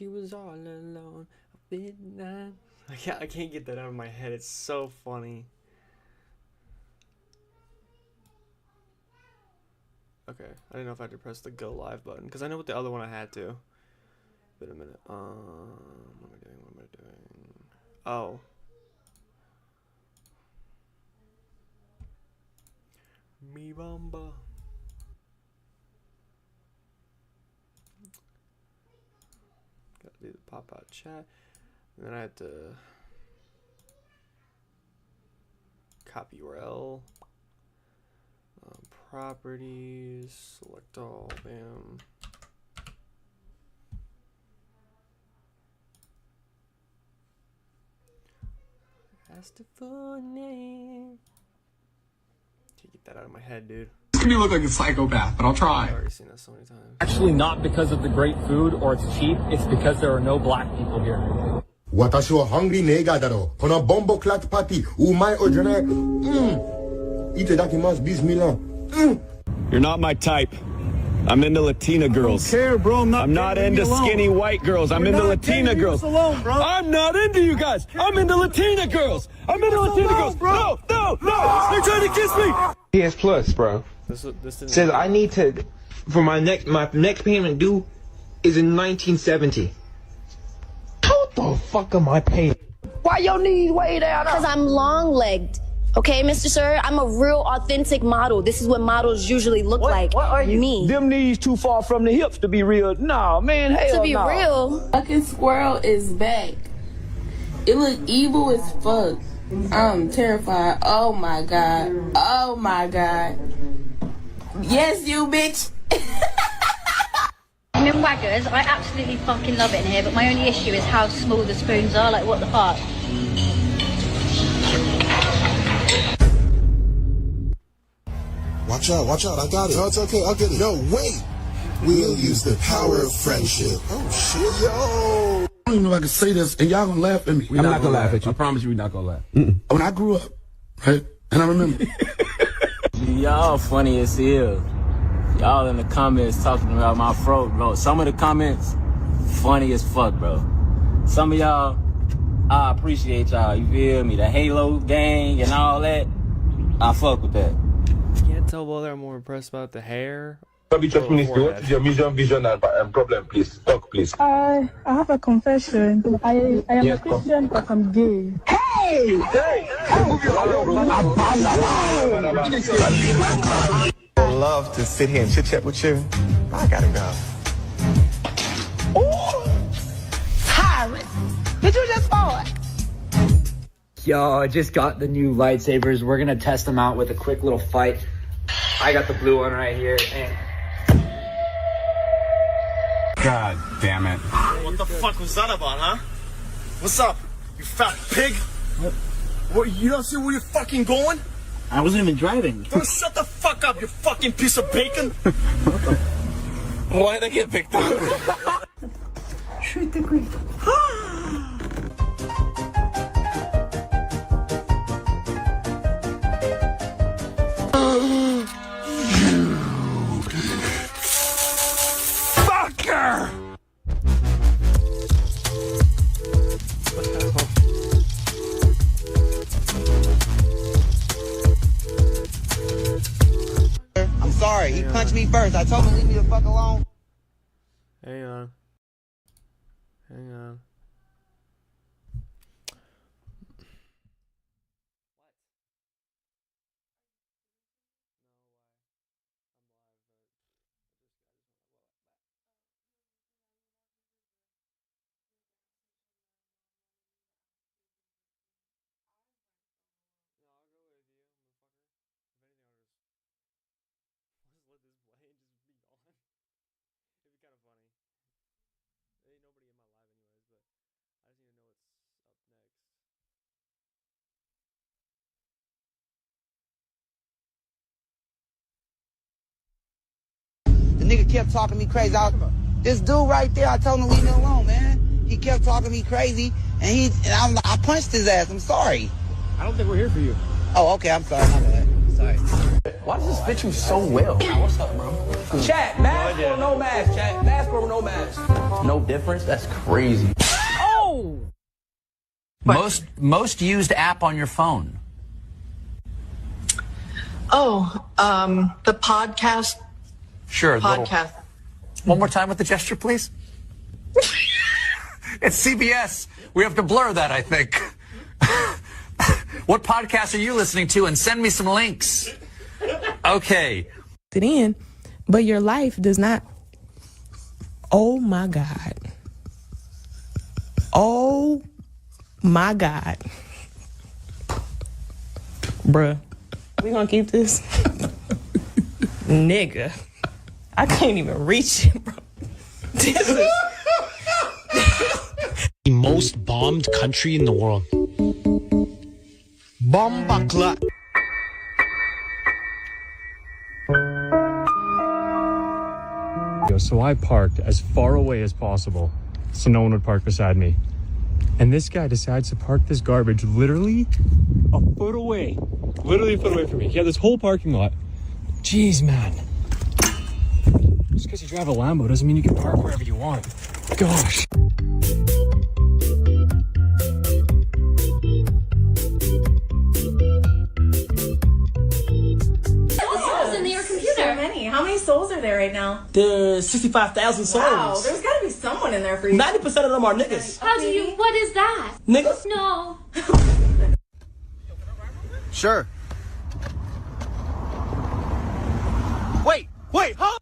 she was all alone. Midnight. I can't get that out of my head. It's so funny. Okay, I didn't know if I had to press the go live button because I know with the other one I had to. Wait a minute. What am I doing? What am I doing? Oh. Me bamba. Gotta do the pop out chat. And then I had to copy URL. Properties. Select all. Bam. Ask the full name. Can't get that out of my head, dude. It's gonna look like a psychopath, but I'll try. I've already seen that so many times. Actually, not because of the great food or it's cheap. It's because there are no black people here. Watashi wa hungry nega daro. Kono bombo clat party. Umai ojane. Itadakimasu bismillah. You're not my type. I'm into Latina girls. I don't care, bro. I'm not into skinny white girls. I'm into Latina girls. Alone, bro. I'm not into you guys. I'm into Latina girls. I'm into Latina girls. Bro. No, they're trying to kiss me. PS Plus, bro. This didn't Says I need to, for my next payment due is in 1970. What the fuck am I paying? Why your knees way down? Because I'm long-legged. Okay, Mr. Sir, I'm a real authentic model. This is what models usually look like. What are you? Me. Them knees too far from the hips to be real. Nah, man, hell To be nah. real. Fucking squirrel is back. It look evil as fuck. I'm terrified. Oh my god. Oh my god. Yes, you bitch. I'm in Waggers. I absolutely fucking love it in here, but my only issue is how small the spoons are. Like, what the fuck? Watch out, I got it. No, it's okay, I'll get it. No, wait! We'll use the power of friendship. Oh, shit, yo! I don't even know if I can say this, and y'all gonna laugh at me. I'm not gonna laugh at you. I promise you we're not gonna laugh. When I grew up, right, and I remember. Y'all funny as hell. Y'all in the comments talking about my throat, bro. Some of the comments, funny as fuck, bro. Some of y'all, I appreciate y'all, you feel me? The Halo gang and all that, I fuck with that. Can't tell whether I'm more impressed about the hair. What is your mission, vision, and problem, please? Talk, please. I have a confession. I am a Christian, but I'm gay. Hey! I'd love to sit here and chit-chat with you. I gotta go. Ooh! Tyrant! Did you just fall? Yo, I just got the new lightsabers. We're gonna test them out with a quick little fight. I got the blue one right here, and God damn it. What the fuck was that about, huh? What's up, you fat pig? What, you don't see where you're fucking going? I wasn't even driving. Don't shut the fuck up, you fucking piece of bacon! Why'd I get picked up? Shoot the queen. Fucker! I'm sorry, he punched me first. I told him to leave me the fuck alone. Hang on. Hang on. The nigga kept talking me crazy. This dude right there, I told him to leave me alone, man. He kept talking me crazy, and I punched his ass. I'm sorry. I don't think we're here for you. Oh, okay, I'm sorry. My bad. Sorry. Why does this fit you so well? What's up, bro? Chat, mask or no mask? Chat, mask or no mask? No difference? That's crazy. Oh! Most used app on your phone. Oh, the podcast. Sure. Podcast. One more time with the gesture, please. It's CBS. We have to blur that, I think. What podcast are you listening to? And send me some links. Okay. In, but your life does not. Oh my God. Oh my God. Bruh. We gonna keep this? Nigga. I can't even reach it, bro. This is the most bombed country in the world. Bombakla. So I parked as far away as possible so no one would park beside me. And this guy decides to park this garbage literally a foot away. Literally a foot away from me. He had this whole parking lot. Jeez, man. Just because you drive a Lambo doesn't mean you can park wherever you want. Gosh. So many. How many souls are there right now? There's 65,000 souls. Wow, there's got to be someone in there for you. 90% of them are niggas. How do you? What is that? Niggas? No. Sure. Wait, huh?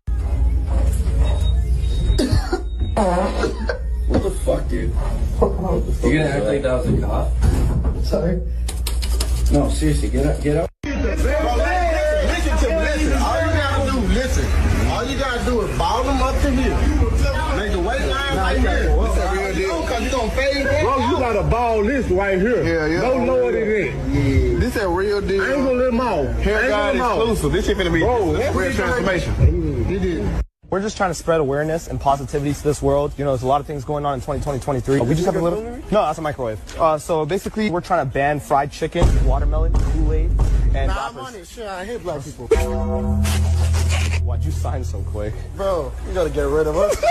What the fuck, dude? You gonna act like that was a cop? Sorry. No, seriously, get up. Listen. All you gotta do is ball them up to here. Make the weight line right here. What's that real deal? Cause you gonna fade that. Bro, you gotta ball this right here. Yeah. No lower than that. Yeah. This a real deal. I ain't gonna let him off. Hair guy exclusive. This shit finna be real transformation. We're just trying to spread awareness and positivity to this world. You know, there's a lot of things going on in 2023. We just have a little... No, that's a microwave. So basically, we're trying to ban fried chicken, watermelon, Kool-Aid, and rappers. Shit, I hate black people. Why'd you sign so quick? Bro, you gotta get rid of us.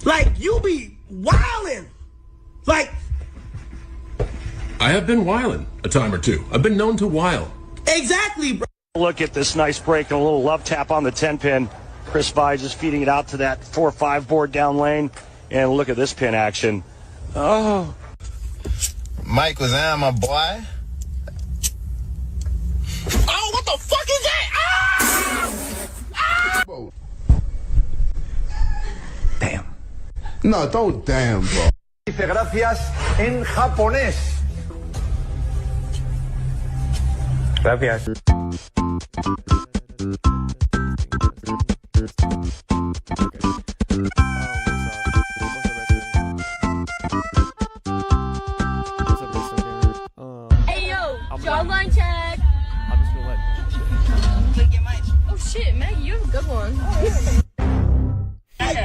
Like, you be wildin'. Like... I have been wildin' a time or two. I've been known to wild. Exactly, bro. Look at this nice break and a little love tap on the 10-pin. Chris Vi just feeding it out to that 4-5 board down lane. And look at this pin action. Oh. Mike was on, my boy. Oh, what the fuck is that? Ah! Ah! Damn. No, don't damn, bro. Dice gracias en japonés. Gracias. Hey yo, jawline check. I'm just gonna let. Oh shit, Maggie, you have a good one.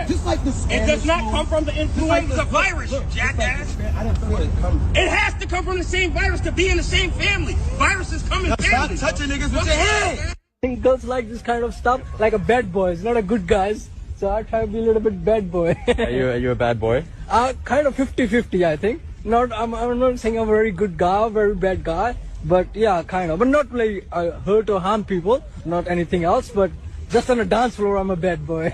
Just like this. It does not come from the influenza virus, you jackass. I didn't feel it come. It has to come from the same virus to be in the same family. Viruses come in families. Stop touching niggas with your hand. I think girls like this kind of stuff, like a bad boys, not a good guys. So I try to be a little bit bad boy. Are you a bad boy? Kind of 50-50, I think. I'm not saying I'm a very good guy, very bad guy, but yeah, kind of. But not like hurt or harm people, not anything else. But just on a dance floor, I'm a bad boy.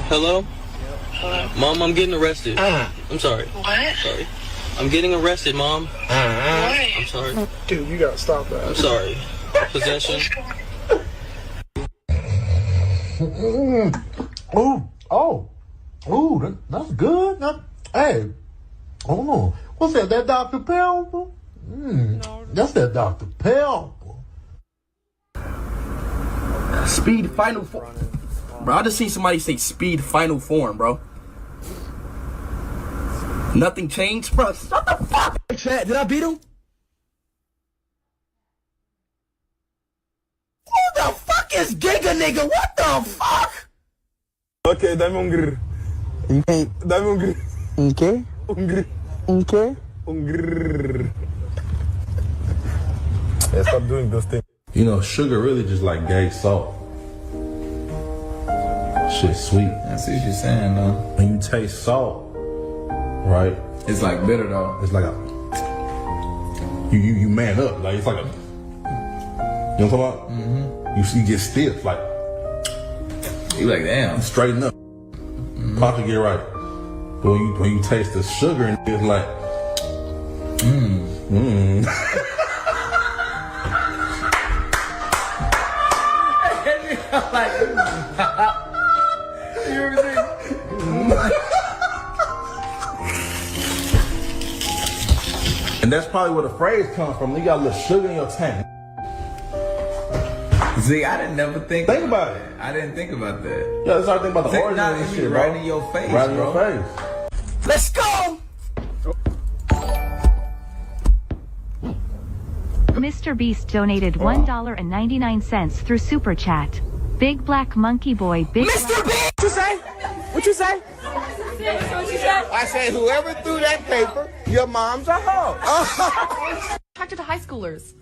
Hello? Mom, I'm getting arrested. I'm sorry. What? Sorry. I'm getting arrested, Mom. Why? I'm sorry. Dude, you gotta stop that. I'm sorry. Possession. That's good. Hey, hold on. What's that? That Dr. Pepper? That's that Dr. Pepper. Speed final form. Bro, I just seen somebody say speed final form, bro. Nothing changed, bro. Shut the fuck up, Chad. Did I beat him? Who the fuck is Giga nigga? What the fuck? Okay, dame un grr. Okay. Dame un grr. Okay. Un grr. Okay. Un grr. Yeah, stop doing those things. You know, sugar really just like gay salt. Shit's sweet. I see what you're saying, though. When you taste salt, right? It's like bitter, though. It's like a you man up. Like it's like a, you know what I'm talking about? Mm-hmm. You get stiff, like you like damn. Straighten up. Pop to get right. But when you taste the sugar and it's like You ever think? And that's probably where the phrase comes from. You got a little sugar in your tank. See, I didn't never think about it. I didn't think about that. Yeah, let's start thinking about the origin of this shit, bro. Right in your face, right in bro. your face. Let's go! Mr. Beast donated $1.99 through Super Chat. Big Black Monkey Boy, Big Mr. Beast! What you say? What you say? I said, whoever threw that paper, your mom's a hoe. Attracted to high schoolers.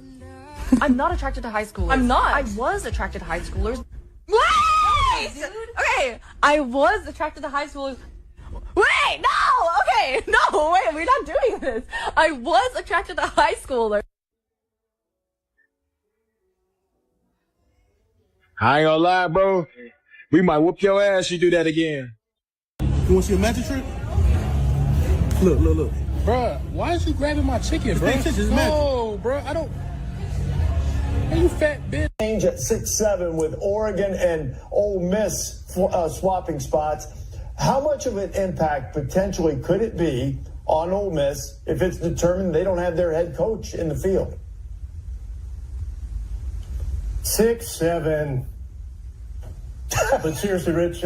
I'm not attracted to high schoolers. I'm not. I was attracted to high schoolers. Wait! Okay, I was attracted to high schoolers. Wait, no! Okay, no, wait, we're not doing this. I was attracted to high schoolers. I ain't gonna lie, bro. We might whoop your ass if you do that again. You want to see a magic trick? Look. Bruh, why is you grabbing my chicken, bro? No, bro, I don't. Hey, you fat bitch. Change at 6-7 with Oregon and Ole Miss swapping spots. How much of an impact potentially could it be on Ole Miss if it's determined they don't have their head coach in the field? 6-7. But seriously, Rich.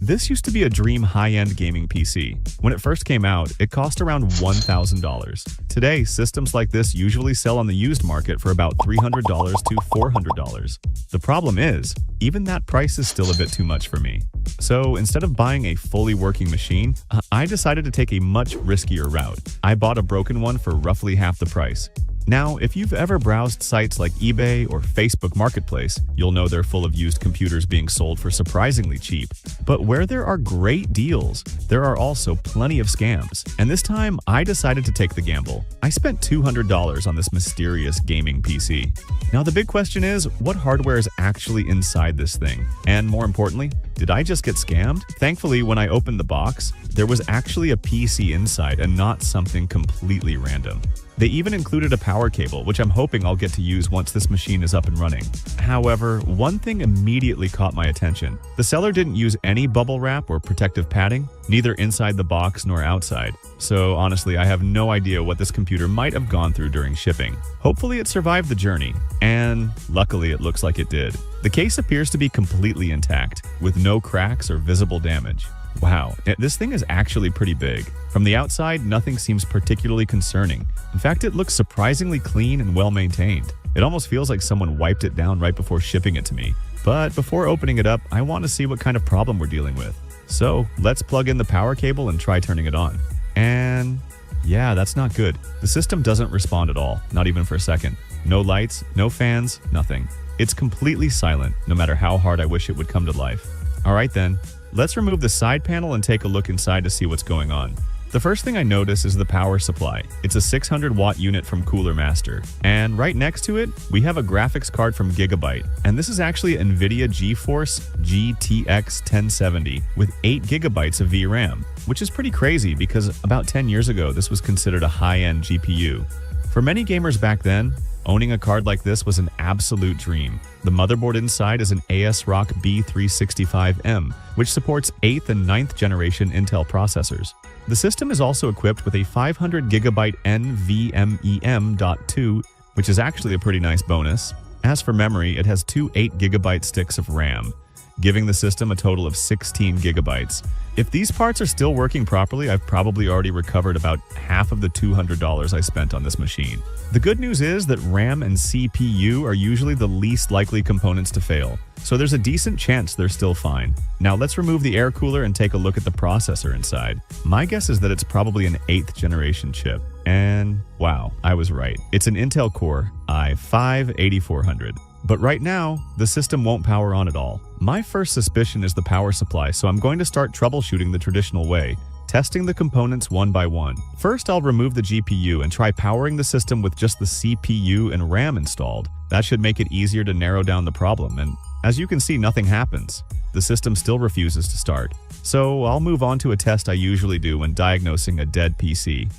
This used to be a dream high-end gaming PC. When it first came out, it cost around $1,000. Today, systems like this usually sell on the used market for about $300 to $400. The problem is, even that price is still a bit too much for me. So instead of buying a fully working machine, I decided to take a much riskier route. I bought a broken one for roughly half the price. Now, if you've ever browsed sites like eBay or Facebook Marketplace, you'll know they're full of used computers being sold for surprisingly cheap. But where there are great deals, there are also plenty of scams. And this time, I decided to take the gamble. I spent $200 on this mysterious gaming PC. Now, the big question is, what hardware is actually inside this thing? And more importantly, did I just get scammed? Thankfully, when I opened the box, there was actually a PC inside and not something completely random. They even included a power cable, which I'm hoping I'll get to use once this machine is up and running. However, one thing immediately caught my attention. The seller didn't use any bubble wrap or protective padding, neither inside the box nor outside. So honestly, I have no idea what this computer might have gone through during shipping. Hopefully it survived the journey, and luckily it looks like it did. The case appears to be completely intact, with no cracks or visible damage. Wow, this thing is actually pretty big. From the outside, nothing seems particularly concerning. In fact, it looks surprisingly clean and well maintained. It almost feels like someone wiped it down right before shipping it to me. But before opening it up, I want to see what kind of problem we're dealing with. So let's plug in the power cable and try turning it on. And yeah, that's not good. The system doesn't respond at all, not even for a second. No lights, no fans, nothing. It's completely silent, no matter how hard I wish it would come to life. All right then. Let's remove the side panel and take a look inside to see what's going on. The first thing I notice is the power supply. It's a 600-watt unit from Cooler Master. And right next to it, we have a graphics card from Gigabyte. And this is actually NVIDIA GeForce GTX 1070 with 8 gigabytes of VRAM, which is pretty crazy because about 10 years ago, this was considered a high-end GPU. For many gamers back then, owning a card like this was an absolute dream. The motherboard inside is an ASRock B365M, which supports 8th and 9th generation Intel processors. The system is also equipped with a 500GB NVMe M.2, which is actually a pretty nice bonus. As for memory, it has two 8GB sticks of RAM. giving the system a total of 16 gigabytes. If these parts are still working properly, I've probably already recovered about half of the $200 I spent on this machine. The good news is that RAM and CPU are usually the least likely components to fail, so there's a decent chance they're still fine. Now let's remove the air cooler and take a look at the processor inside. My guess is that it's probably an 8th generation chip. And wow, I was right. It's an Intel Core i5-8400. But right now, the system won't power on at all. My first suspicion is the power supply, so I'm going to start troubleshooting the traditional way, testing the components one by one. First, I'll remove the GPU and try powering the system with just the CPU and RAM installed. That should make it easier to narrow down the problem, and as you can see, nothing happens. The system still refuses to start. So I'll move on to a test I usually do when diagnosing a dead PC.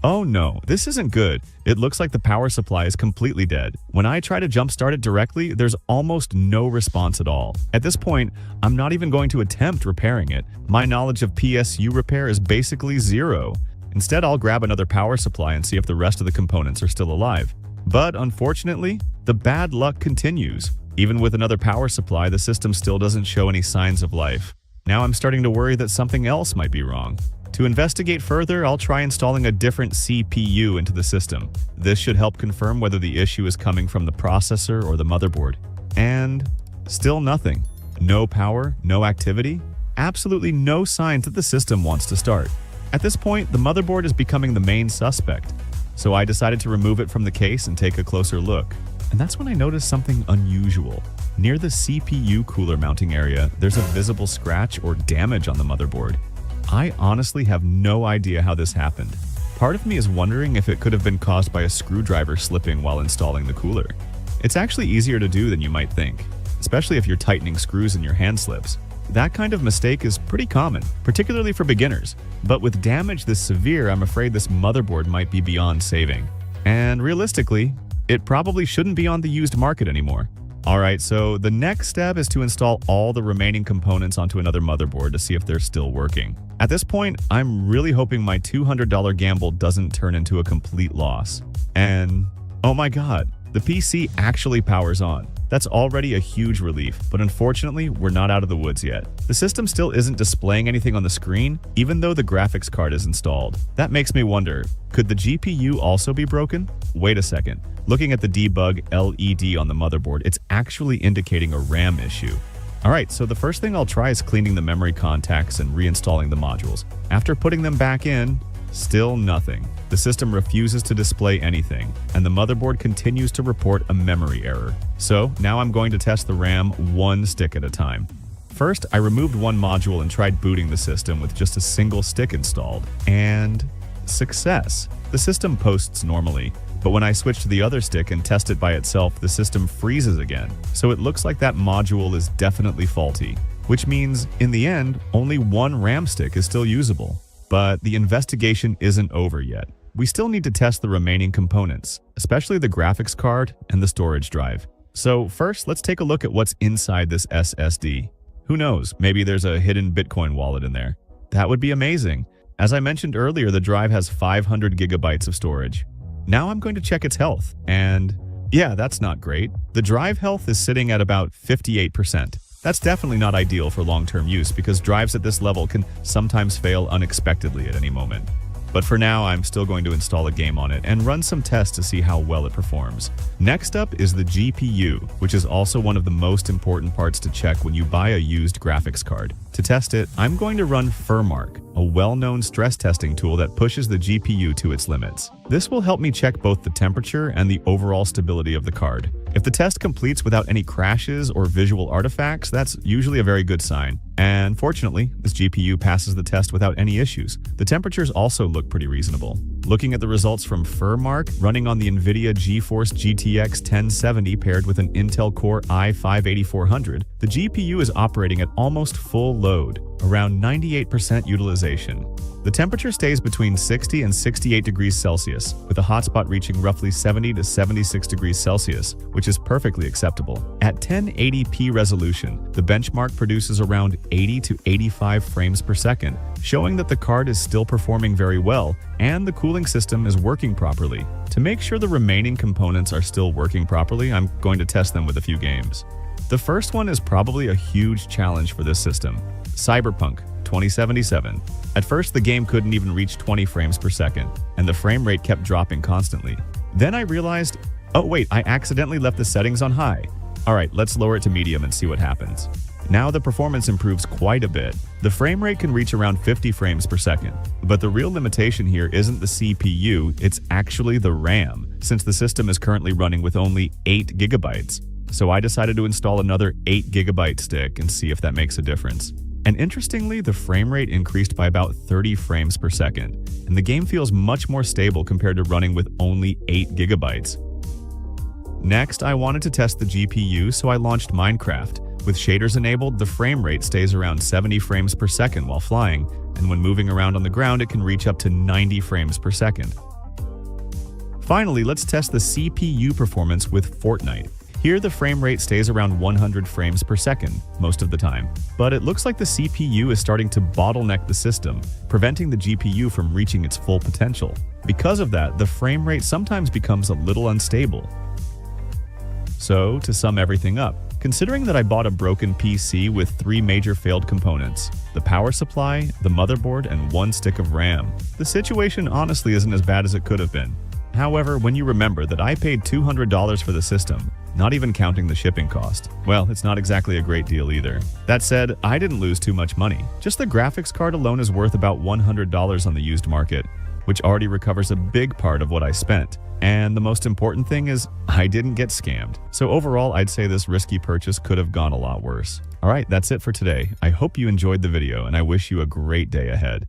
Oh no, this isn't good. It looks like the power supply is completely dead. When I try to jumpstart it directly, there's almost no response at all. At this point, I'm not even going to attempt repairing it. My knowledge of PSU repair is basically zero. Instead, I'll grab another power supply and see if the rest of the components are still alive. But unfortunately, the bad luck continues. Even with another power supply, the system still doesn't show any signs of life. Now I'm starting to worry that something else might be wrong. To investigate further, I'll try installing a different CPU into the system. This should help confirm whether the issue is coming from the processor or the motherboard. And still nothing. No power, no activity, absolutely no signs that the system wants to start. At this point, the motherboard is becoming the main suspect. So I decided to remove it from the case and take a closer look. And that's when I noticed something unusual. Near the CPU cooler mounting area, there's a visible scratch or damage on the motherboard. I honestly have no idea how this happened. Part of me is wondering if it could have been caused by a screwdriver slipping while installing the cooler. It's actually easier to do than you might think, especially if you're tightening screws and your hand slips. That kind of mistake is pretty common, particularly for beginners. But with damage this severe, I'm afraid this motherboard might be beyond saving. And realistically, it probably shouldn't be on the used market anymore. Alright, so the next step is to install all the remaining components onto another motherboard to see if they're still working. At this point, I'm really hoping my $200 gamble doesn't turn into a complete loss. And oh my god, the PC actually powers on. That's already a huge relief, but unfortunately, we're not out of the woods yet. The system still isn't displaying anything on the screen, even though the graphics card is installed. That makes me wonder, could the GPU also be broken? Wait a second. Looking at the debug LED on the motherboard, it's actually indicating a RAM issue. Alright, so the first thing I'll try is cleaning the memory contacts and reinstalling the modules. After putting them back in, still nothing. The system refuses to display anything, and the motherboard continues to report a memory error. So now I'm going to test the RAM one stick at a time. First, I removed one module and tried booting the system with just a single stick installed. And success! The system posts normally, but when I switch to the other stick and test it by itself, the system freezes again. So it looks like that module is definitely faulty, which means, in the end, only one RAM stick is still usable. But the investigation isn't over yet. We still need to test the remaining components, especially the graphics card and the storage drive. So first, let's take a look at what's inside this SSD. Who knows, maybe there's a hidden Bitcoin wallet in there. That would be amazing. As I mentioned earlier, the drive has 500 gigabytes of storage. Now I'm going to check its health, and yeah, that's not great. The drive health is sitting at about 58%. That's definitely not ideal for long-term use because drives at this level can sometimes fail unexpectedly at any moment. But for now, I'm still going to install a game on it and run some tests to see how well it performs. Next up is the GPU, which is also one of the most important parts to check when you buy a used graphics card. To test it, I'm going to run Furmark, a well-known stress testing tool that pushes the GPU to its limits. This will help me check both the temperature and the overall stability of the card. If the test completes without any crashes or visual artifacts, that's usually a very good sign. And fortunately, this GPU passes the test without any issues. The temperatures also look pretty reasonable. Looking at the results from Furmark, running on the NVIDIA GeForce GTX 1070 paired with an Intel Core i5-8400, the GPU is operating at almost full load, around 98% utilization. The temperature stays between 60 and 68 degrees Celsius, with a hotspot reaching roughly 70 to 76 degrees Celsius, which is perfectly acceptable. At 1080p resolution, the benchmark produces around 80 to 85 frames per second, showing that the card is still performing very well and the cooling system is working properly. To make sure the remaining components are still working properly, I'm going to test them with a few games. The first one is probably a huge challenge for this system, Cyberpunk 2077. At first, the game couldn't even reach 20 frames per second, and the frame rate kept dropping constantly. Then I realized, oh wait, I accidentally left the settings on high. Alright, let's lower it to medium and see what happens. Now the performance improves quite a bit. The frame rate can reach around 50 frames per second. But the real limitation here isn't the CPU, it's actually the RAM, since the system is currently running with only 8 gigabytes. So I decided to install another 8 gigabyte stick and see if that makes a difference. And interestingly, the frame rate increased by about 30 frames per second, and the game feels much more stable compared to running with only 8 gigabytes. Next, I wanted to test the GPU, so I launched Minecraft. With shaders enabled, the frame rate stays around 70 frames per second while flying, and when moving around on the ground, it can reach up to 90 frames per second. Finally, let's test the CPU performance with Fortnite. Here, the frame rate stays around 100 frames per second most of the time, but it looks like the CPU is starting to bottleneck the system, preventing the GPU from reaching its full potential. Because of that, the frame rate sometimes becomes a little unstable. So, to sum everything up, considering that I bought a broken PC with 3 major failed components, the power supply, the motherboard, and 1 stick of RAM, the situation honestly isn't as bad as it could have been. However, when you remember that I paid $200 for the system, not even counting the shipping cost, well, it's not exactly a great deal either. That said, I didn't lose too much money. Just the graphics card alone is worth about $100 on the used market, which already recovers a big part of what I spent. And the most important thing is, I didn't get scammed. So overall, I'd say this risky purchase could have gone a lot worse. Alright, that's it for today. I hope you enjoyed the video, and I wish you a great day ahead.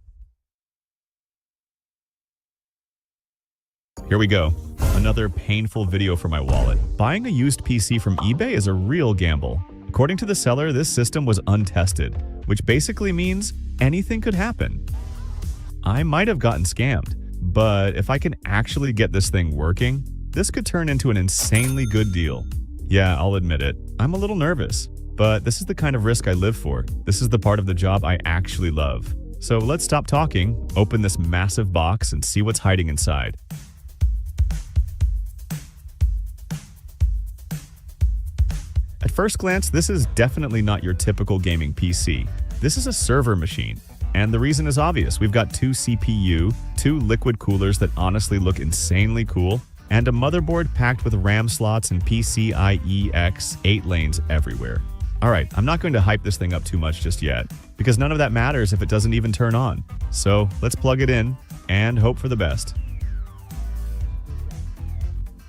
Here we go. Another painful video for my wallet. Buying a used PC from eBay is a real gamble. According to the seller, this system was untested, which basically means anything could happen. I might have gotten scammed, but if I can actually get this thing working, this could turn into an insanely good deal. Yeah, I'll admit it. I'm a little nervous, but this is the kind of risk I live for. This is the part of the job I actually love. So let's stop talking, open this massive box, and see what's hiding inside. At first glance, this is definitely not your typical gaming PC. This is a server machine. And the reason is obvious. We've got 2 CPU, 2 liquid coolers that honestly look insanely cool, and a motherboard packed with RAM slots and PCIe X 8 lanes everywhere. Alright, I'm not going to hype this thing up too much just yet, because none of that matters if it doesn't even turn on. So let's plug it in and hope for the best.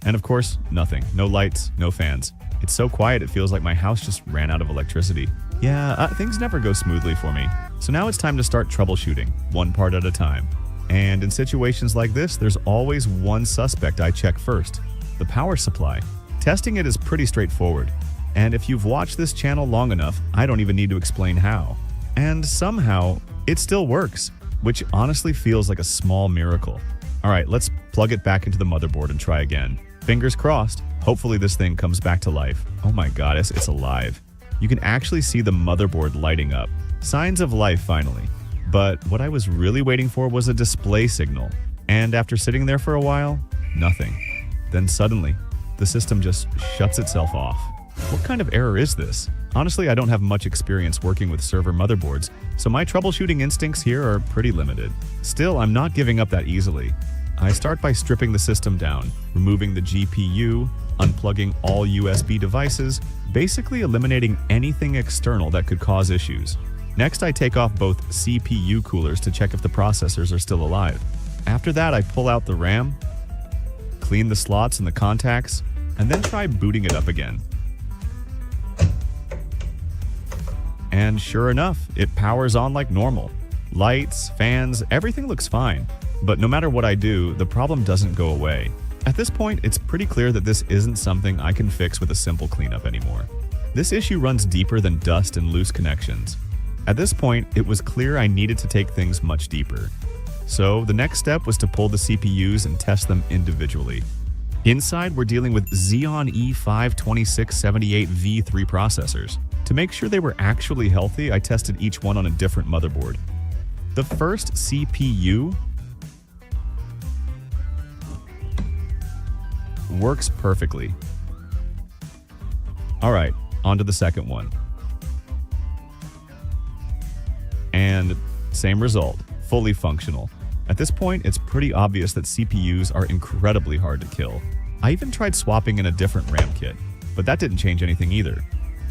And of course, nothing. No lights, no fans. It's so quiet it feels like my house just ran out of electricity. Yeah, things never go smoothly for me. So now it's time to start troubleshooting, one part at a time. And in situations like this, there's always one suspect I check first, the power supply. Testing it is pretty straightforward. And if you've watched this channel long enough, I don't even need to explain how. And somehow, it still works, which honestly feels like a small miracle. Alright, let's plug it back into the motherboard and try again. Fingers crossed, hopefully this thing comes back to life. Oh my god, it's alive. You can actually see the motherboard lighting up. Signs of life finally. But what I was really waiting for was a display signal. And after sitting there for a while, nothing. Then suddenly, the system just shuts itself off. What kind of error is this? Honestly, I don't have much experience working with server motherboards, so my troubleshooting instincts here are pretty limited. Still, I'm not giving up that easily. I start by stripping the system down, removing the GPU, unplugging all USB devices, basically eliminating anything external that could cause issues. Next, I take off both CPU coolers to check if the processors are still alive. After that, I pull out the RAM, clean the slots and the contacts, and then try booting it up again. And sure enough, it powers on like normal. Lights, fans, everything looks fine. But no matter what I do, the problem doesn't go away. At this point, it's pretty clear that this isn't something I can fix with a simple cleanup anymore. This issue runs deeper than dust and loose connections. At this point, it was clear I needed to take things much deeper. So the next step was to pull the CPUs and test them individually. Inside, we're dealing with Xeon E5-2678V3 processors. To make sure they were actually healthy, I tested each one on a different motherboard. The first CPU works perfectly. Alright, onto the second one. And same result, fully functional. At this point, it's pretty obvious that CPUs are incredibly hard to kill. I even tried swapping in a different RAM kit, but that didn't change anything either.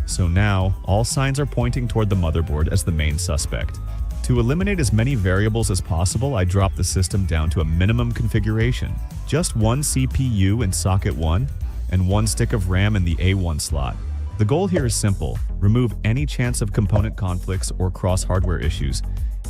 So now, all signs are pointing toward the motherboard as the main suspect. To eliminate as many variables as possible, I dropped the system down to a minimum configuration. Just one CPU in socket 1 and one stick of RAM in the A1 slot. The goal here is simple: remove any chance of component conflicts or cross-hardware issues,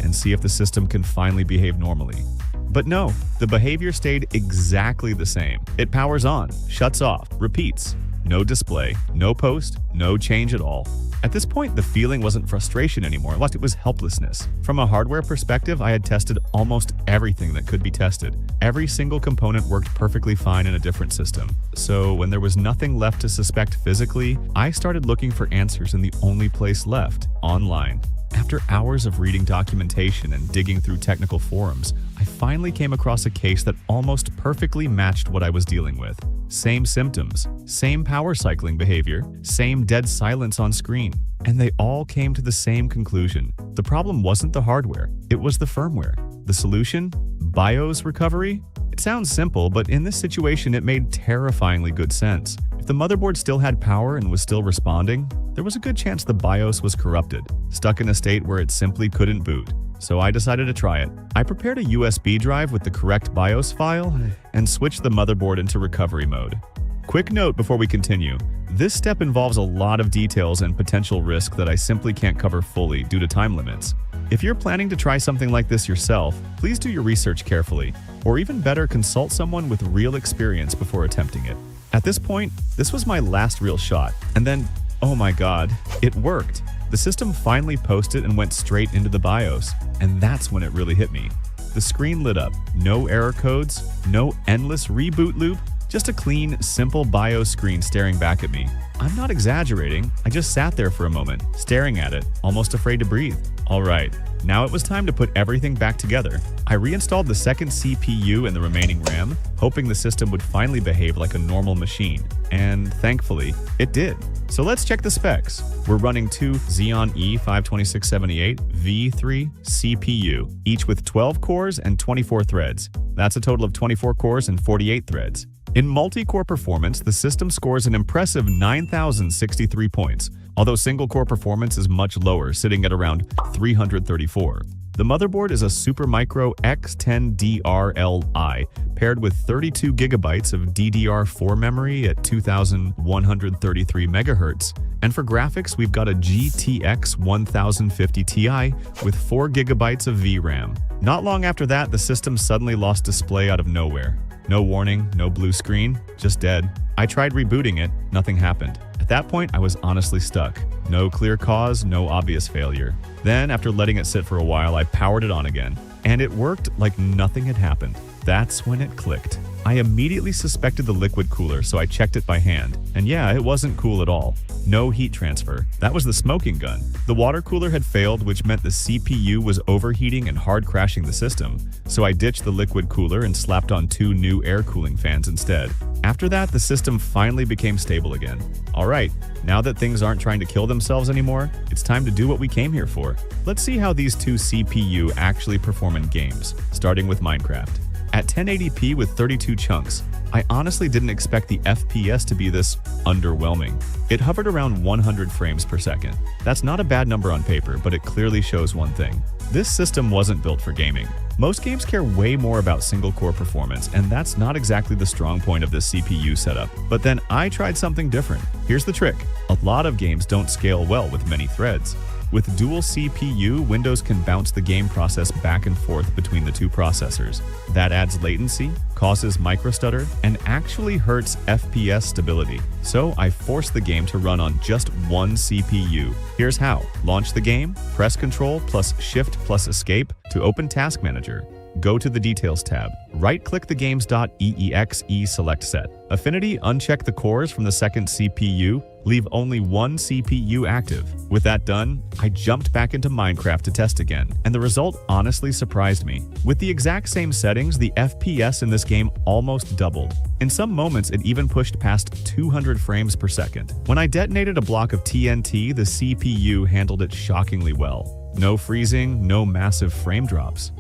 and see if the system can finally behave normally. But no, the behavior stayed exactly the same. It powers on, shuts off, repeats. No display, no post, no change at all. At this point, the feeling wasn't frustration anymore, it was helplessness. From a hardware perspective, I had tested almost everything that could be tested. Every single component worked perfectly fine in a different system. So when there was nothing left to suspect physically, I started looking for answers in the only place left: online. After hours of reading documentation and digging through technical forums, I finally came across a case that almost perfectly matched what I was dealing with. Same symptoms, same power cycling behavior, same dead silence on screen. And they all came to the same conclusion. The problem wasn't the hardware, it was the firmware. The solution? BIOS recovery? It sounds simple, but in this situation it made terrifyingly good sense. If the motherboard still had power and was still responding, there was a good chance the BIOS was corrupted, stuck in a state where it simply couldn't boot. So I decided to try it. I prepared a USB drive with the correct BIOS file and switched the motherboard into recovery mode. Quick note before we continue: this step involves a lot of details and potential risk that I simply can't cover fully due to time limits. If you're planning to try something like this yourself, please do your research carefully, or even better, consult someone with real experience before attempting it. At this point, this was my last real shot, and then, oh my god, it worked. The system finally posted and went straight into the BIOS, and that's when it really hit me. The screen lit up, no error codes, no endless reboot loop, just a clean, simple BIOS screen staring back at me. I'm not exaggerating, I just sat there for a moment, staring at it, almost afraid to breathe. Alright, now it was time to put everything back together. I reinstalled the second CPU and the remaining RAM, hoping the system would finally behave like a normal machine. And thankfully, it did. So let's check the specs. We're running two Xeon E52678 V3 CPU, each with 12 cores and 24 threads. That's a total of 24 cores and 48 threads. In multi-core performance, the system scores an impressive 9,063 points, although single-core performance is much lower, sitting at around 334. The motherboard is a Supermicro X10DR-Li, paired with 32 gigabytes of DDR4 memory at 2,133 megahertz. And for graphics, we've got a GTX 1050 Ti with 4 gigabytes of VRAM. Not long after that, the system suddenly lost display out of nowhere. No warning, no blue screen, just dead. I tried rebooting it, nothing happened. At that point, I was honestly stuck. No clear cause, no obvious failure. Then, after letting it sit for a while, I powered it on again, and it worked like nothing had happened. That's when it clicked. I immediately suspected the liquid cooler, so I checked it by hand. And yeah, it wasn't cool at all. No heat transfer. That was the smoking gun. The water cooler had failed, which meant the CPU was overheating and hard crashing the system. So I ditched the liquid cooler and slapped on 2 new air cooling fans instead. After that, the system finally became stable again. Alright, now that things aren't trying to kill themselves anymore, it's time to do what we came here for. Let's see how these two CPU actually perform in games, starting with Minecraft. At 1080p with 32 chunks, I honestly didn't expect the FPS to be this underwhelming. It hovered around 100 frames per second. That's not a bad number on paper, but it clearly shows one thing. This system wasn't built for gaming. Most games care way more about single-core performance, and that's not exactly the strong point of this CPU setup. But then I tried something different. Here's the trick. A lot of games don't scale well with many threads. With dual CPU, Windows can bounce the game process back and forth between the two processors. That adds latency, causes microstutter, and actually hurts FPS stability. So I forced the game to run on just one CPU. Here's how. Launch the game, press Ctrl plus Shift plus Escape to open Task Manager. go to the Details tab, right-click the games.eexe select set. Affinity, uncheck the cores from the second CPU, leave only one CPU active. With that done, I jumped back into Minecraft to test again, and the result honestly surprised me. With the exact same settings, the FPS in this game almost doubled. In some moments, it even pushed past 200 frames per second. When I detonated a block of TNT, the CPU handled it shockingly well. No freezing, no massive frame drops.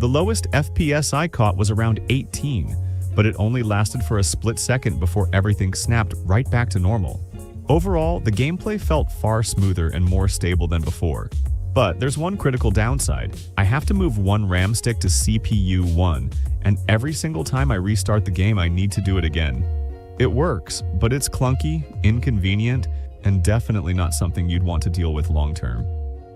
The lowest FPS I caught was around 18, but it only lasted for a split second before everything snapped right back to normal. Overall, the gameplay felt far smoother and more stable than before. But there's one critical downside. I have to move one RAM stick to CPU 1, and every single time I restart the game, I need to do it again. It works, but it's clunky, inconvenient, and definitely not something you'd want to deal with long term.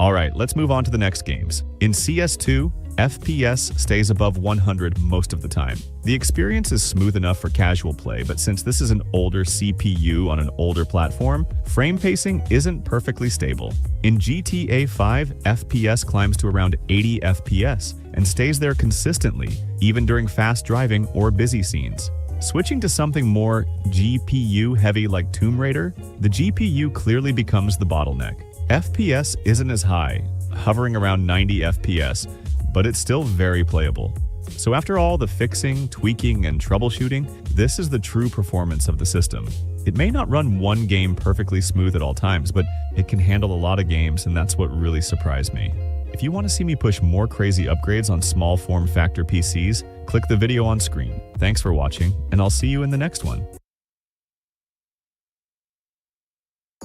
Alright, let's move on to the next games. In CS2, FPS stays above 100 most of the time. The experience is smooth enough for casual play, but since this is an older CPU on an older platform, frame pacing isn't perfectly stable. In GTA 5, FPS climbs to around 80 FPS and stays there consistently, even during fast driving or busy scenes. Switching to something more GPU heavy like Tomb Raider, the GPU clearly becomes the bottleneck. FPS isn't as high, hovering around 90 FPS, but it's still very playable. So after all the fixing, tweaking, and troubleshooting, this is the true performance of the system. It may not run one game perfectly smooth at all times, but it can handle a lot of games, and that's what really surprised me. If you want to see me push more crazy upgrades on small form factor PCs, click the video on screen. Thanks for watching, and I'll see you in the next one.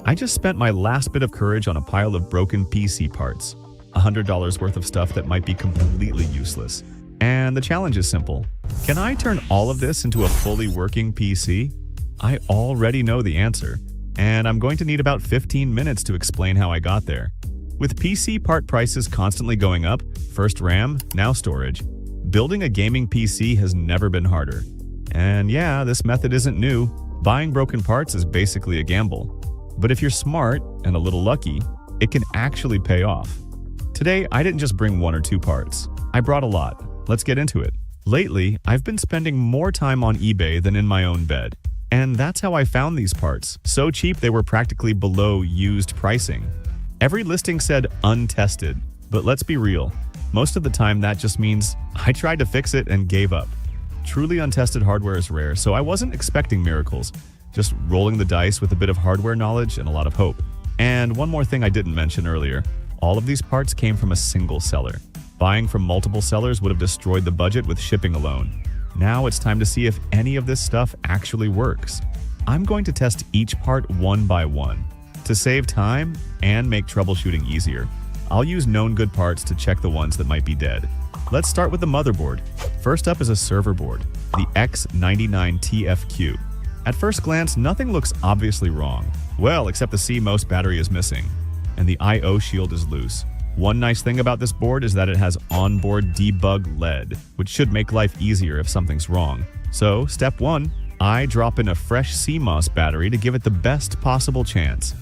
I just spent my last bit of courage on a pile of broken PC parts. $100 worth of stuff that might be completely useless. And the challenge is simple. Can I turn all of this into a fully working PC? I already know the answer, and I'm going to need about 15 minutes to explain how I got there. With PC part prices constantly going up, first RAM, now storage, building a gaming PC has never been harder. And yeah, this method isn't new. Buying broken parts is basically a gamble. But if you're smart and a little lucky, it can actually pay off. Today, I didn't just bring one or two parts. I brought a lot. Let's get into it. Lately, I've been spending more time on eBay than in my own bed. And that's how I found these parts. So cheap they were practically below used pricing. Every listing said untested, but let's be real. Most of the time that just means I tried to fix it and gave up. Truly untested hardware is rare, so I wasn't expecting miracles. Just rolling the dice with a bit of hardware knowledge and a lot of hope. And one more thing I didn't mention earlier. All of these parts came from a single seller. Buying from multiple sellers would have destroyed the budget with shipping alone. Now it's time to see if any of this stuff actually works. I'm going to test each part one by one. To save time and make troubleshooting easier, I'll use known good parts to check the ones that might be dead. Let's start with the motherboard. First up is a server board, the X99TFQ. At first glance, nothing looks obviously wrong. Well, except the CMOS battery is missing, and the I/O shield is loose. One nice thing about this board is that it has onboard debug LED, which should make life easier if something's wrong. So, step 1, I drop in a fresh CMOS battery to give it the best possible chance.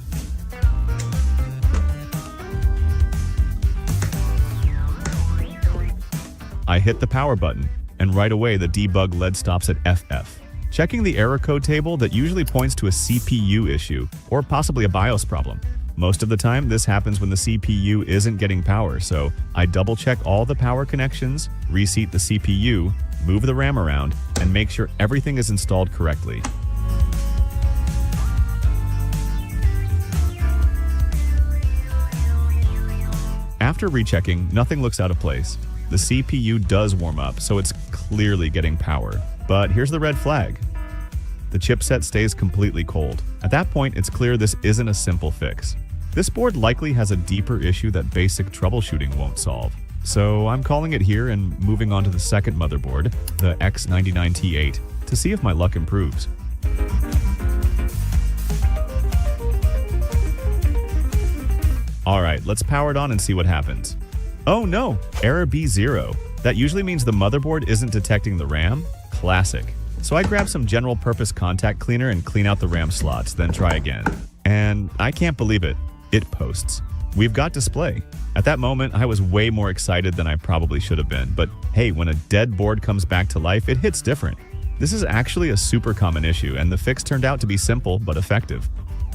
I hit the power button, and right away the debug LED stops at FF. Checking the error code table that usually points to a CPU issue, or possibly a BIOS problem. Most of the time, this happens when the CPU isn't getting power, so I double-check all the power connections, reseat the CPU, move the RAM around, and make sure everything is installed correctly. After rechecking, nothing looks out of place. The CPU does warm up, so it's clearly getting power. But here's the red flag. The chipset stays completely cold. At that point, it's clear this isn't a simple fix. This board likely has a deeper issue that basic troubleshooting won't solve. So I'm calling it here and moving on to the second motherboard, the X99T8, to see if my luck improves. Alright, let's power it on and see what happens. Oh no, error B0. That usually means the motherboard isn't detecting the RAM. Classic. So I grab some general purpose contact cleaner and clean out the RAM slots, then try again. And I can't believe it. It posts. we've got display. At that moment, I was way more excited than I probably should have been, but hey, when a dead board comes back to life, it hits different. This is actually a super common issue, and the fix turned out to be simple but effective.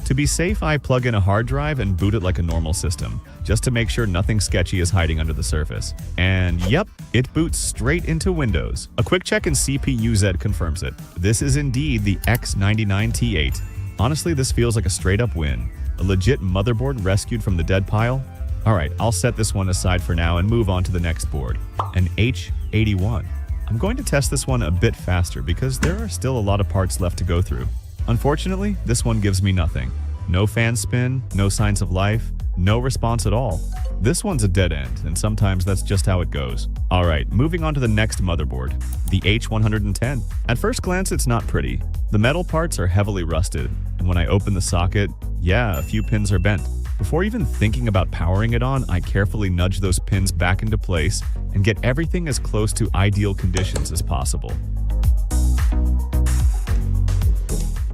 To be safe, I plug in a hard drive and boot it like a normal system, just to make sure nothing sketchy is hiding under the surface. And yep, it boots straight into Windows. A quick check in CPU-Z confirms it. This is indeed the X99T8. Honestly, this feels like a straight-up win. A legit motherboard rescued from the dead pile? Alright, I'll set this one aside for now and move on to the next board, an H81. I'm going to test this one a bit faster because there are still a lot of parts left to go through. Unfortunately, this one gives me nothing. No fan spin, no signs of life, no response at all. This one's a dead end, and sometimes that's just how it goes. Alright, moving on to the next motherboard, the H110. At first glance, it's not pretty. The metal parts are heavily rusted, and when I open the socket, yeah, a few pins are bent. Before even thinking about powering it on, I carefully nudge those pins back into place and get everything as close to ideal conditions as possible.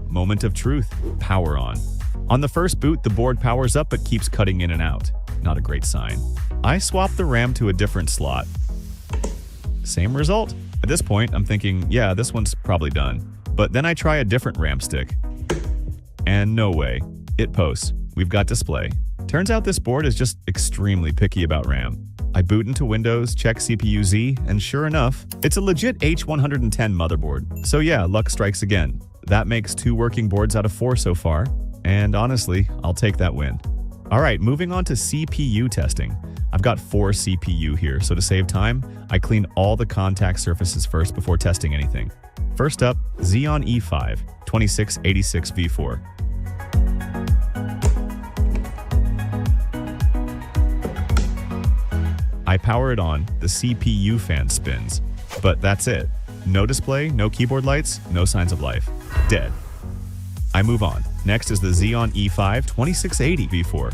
Moment of truth, power on. On the first boot, the board powers up but keeps cutting in and out. Not a great sign. I swap the RAM to a different slot. Same result. At this point, I'm thinking, yeah, this one's probably done. But then I try a different RAM stick. And no way. It posts. We've got display. Turns out this board is just extremely picky about RAM. I boot into Windows, check CPU-Z, and sure enough, it's a legit H110 motherboard. So yeah, luck strikes again. That makes 2 working boards out of 4 so far, and honestly, I'll take that win. Alright, moving on to CPU testing. I've got 4 CPU here, so to save time, I clean all the contact surfaces first before testing anything. First up, Xeon E5 2686V4. I power it on, the CPU fan spins. But that's it. No display, no keyboard lights, no signs of life. Dead. I move on. Next is the Xeon E5 2680V4.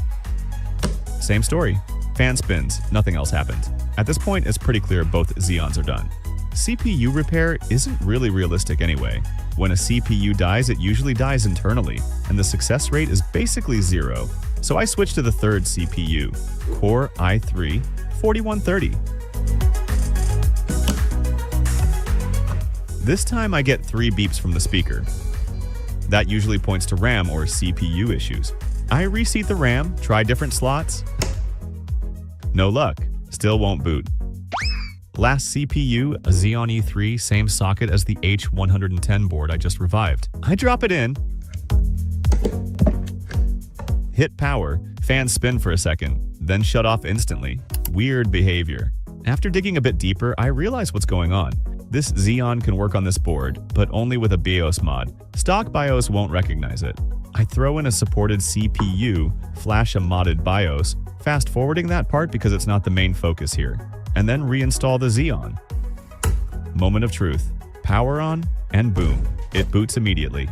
Same story. Fan spins, nothing else happened. At this point, it's pretty clear both Xeons are done. CPU repair isn't really realistic anyway. When a CPU dies, it usually dies internally, and the success rate is basically 0. So I switch to the third CPU, Core i3 4130. This time I get 3 beeps from the speaker. That usually points to RAM or CPU issues. I reseat the RAM, try different slots. No luck, still won't boot. Last CPU, a Xeon E3, same socket as the H110 board I just revived. I drop it in, hit power, fan spin for a second, then shut off instantly. Weird behavior. After digging a bit deeper, I realize what's going on. This Xeon can work on this board, but only with a BIOS mod. Stock BIOS won't recognize it. I throw in a supported CPU, flash a modded BIOS, fast forwarding that part because it's not the main focus here, and then reinstall the Xeon. Moment of truth. Power on, and boom, it boots immediately.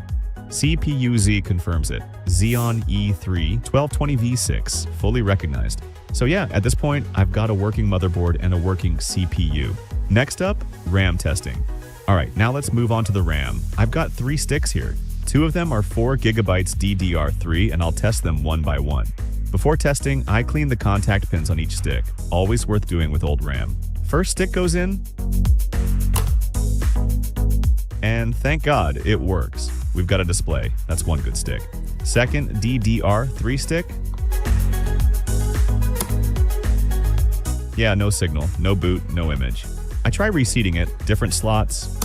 CPU-Z confirms it. Xeon E3 1220V6, fully recognized. So yeah, at this point, I've got a working motherboard and a working CPU. Next up, RAM testing. Alright, now let's move on to the RAM. I've got 3 sticks here. 2 of them are 4GB DDR3, and I'll test them one by one. Before testing, I clean the contact pins on each stick. Always worth doing with old RAM. First stick goes in, and thank God, it works. We've got a display. That's one good stick. Second DDR3 stick. Yeah, no signal, no boot, no image. I try reseating it, different slots,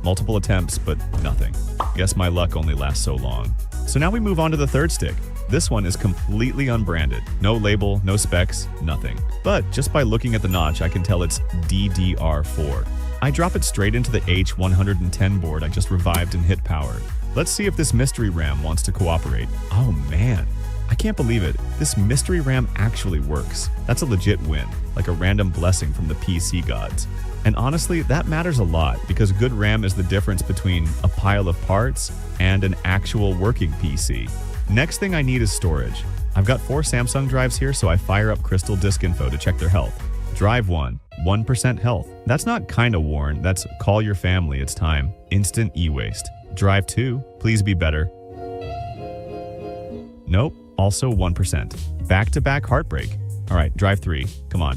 multiple attempts, but nothing. Guess my luck only lasts so long. So now we move on to the third stick. This one is completely unbranded. No label, no specs, nothing. But just by looking at the notch, I can tell it's DDR4. I drop it straight into the H110 board I just revived and hit power. Let's see if this mystery RAM wants to cooperate. Oh man, I can't believe it. This mystery RAM actually works. That's a legit win, like a random blessing from the PC gods. And honestly, that matters a lot because good RAM is the difference between a pile of parts and an actual working PC. Next thing I need is storage. I've got 4 Samsung drives here, so I fire up Crystal Disk Info to check their health. Drive 1, 1% health. That's not kinda worn, that's call your family, it's time. Instant e-waste. Drive 2, please be better. Nope, also 1%. Back-to-back heartbreak. All right, drive 3. Come on.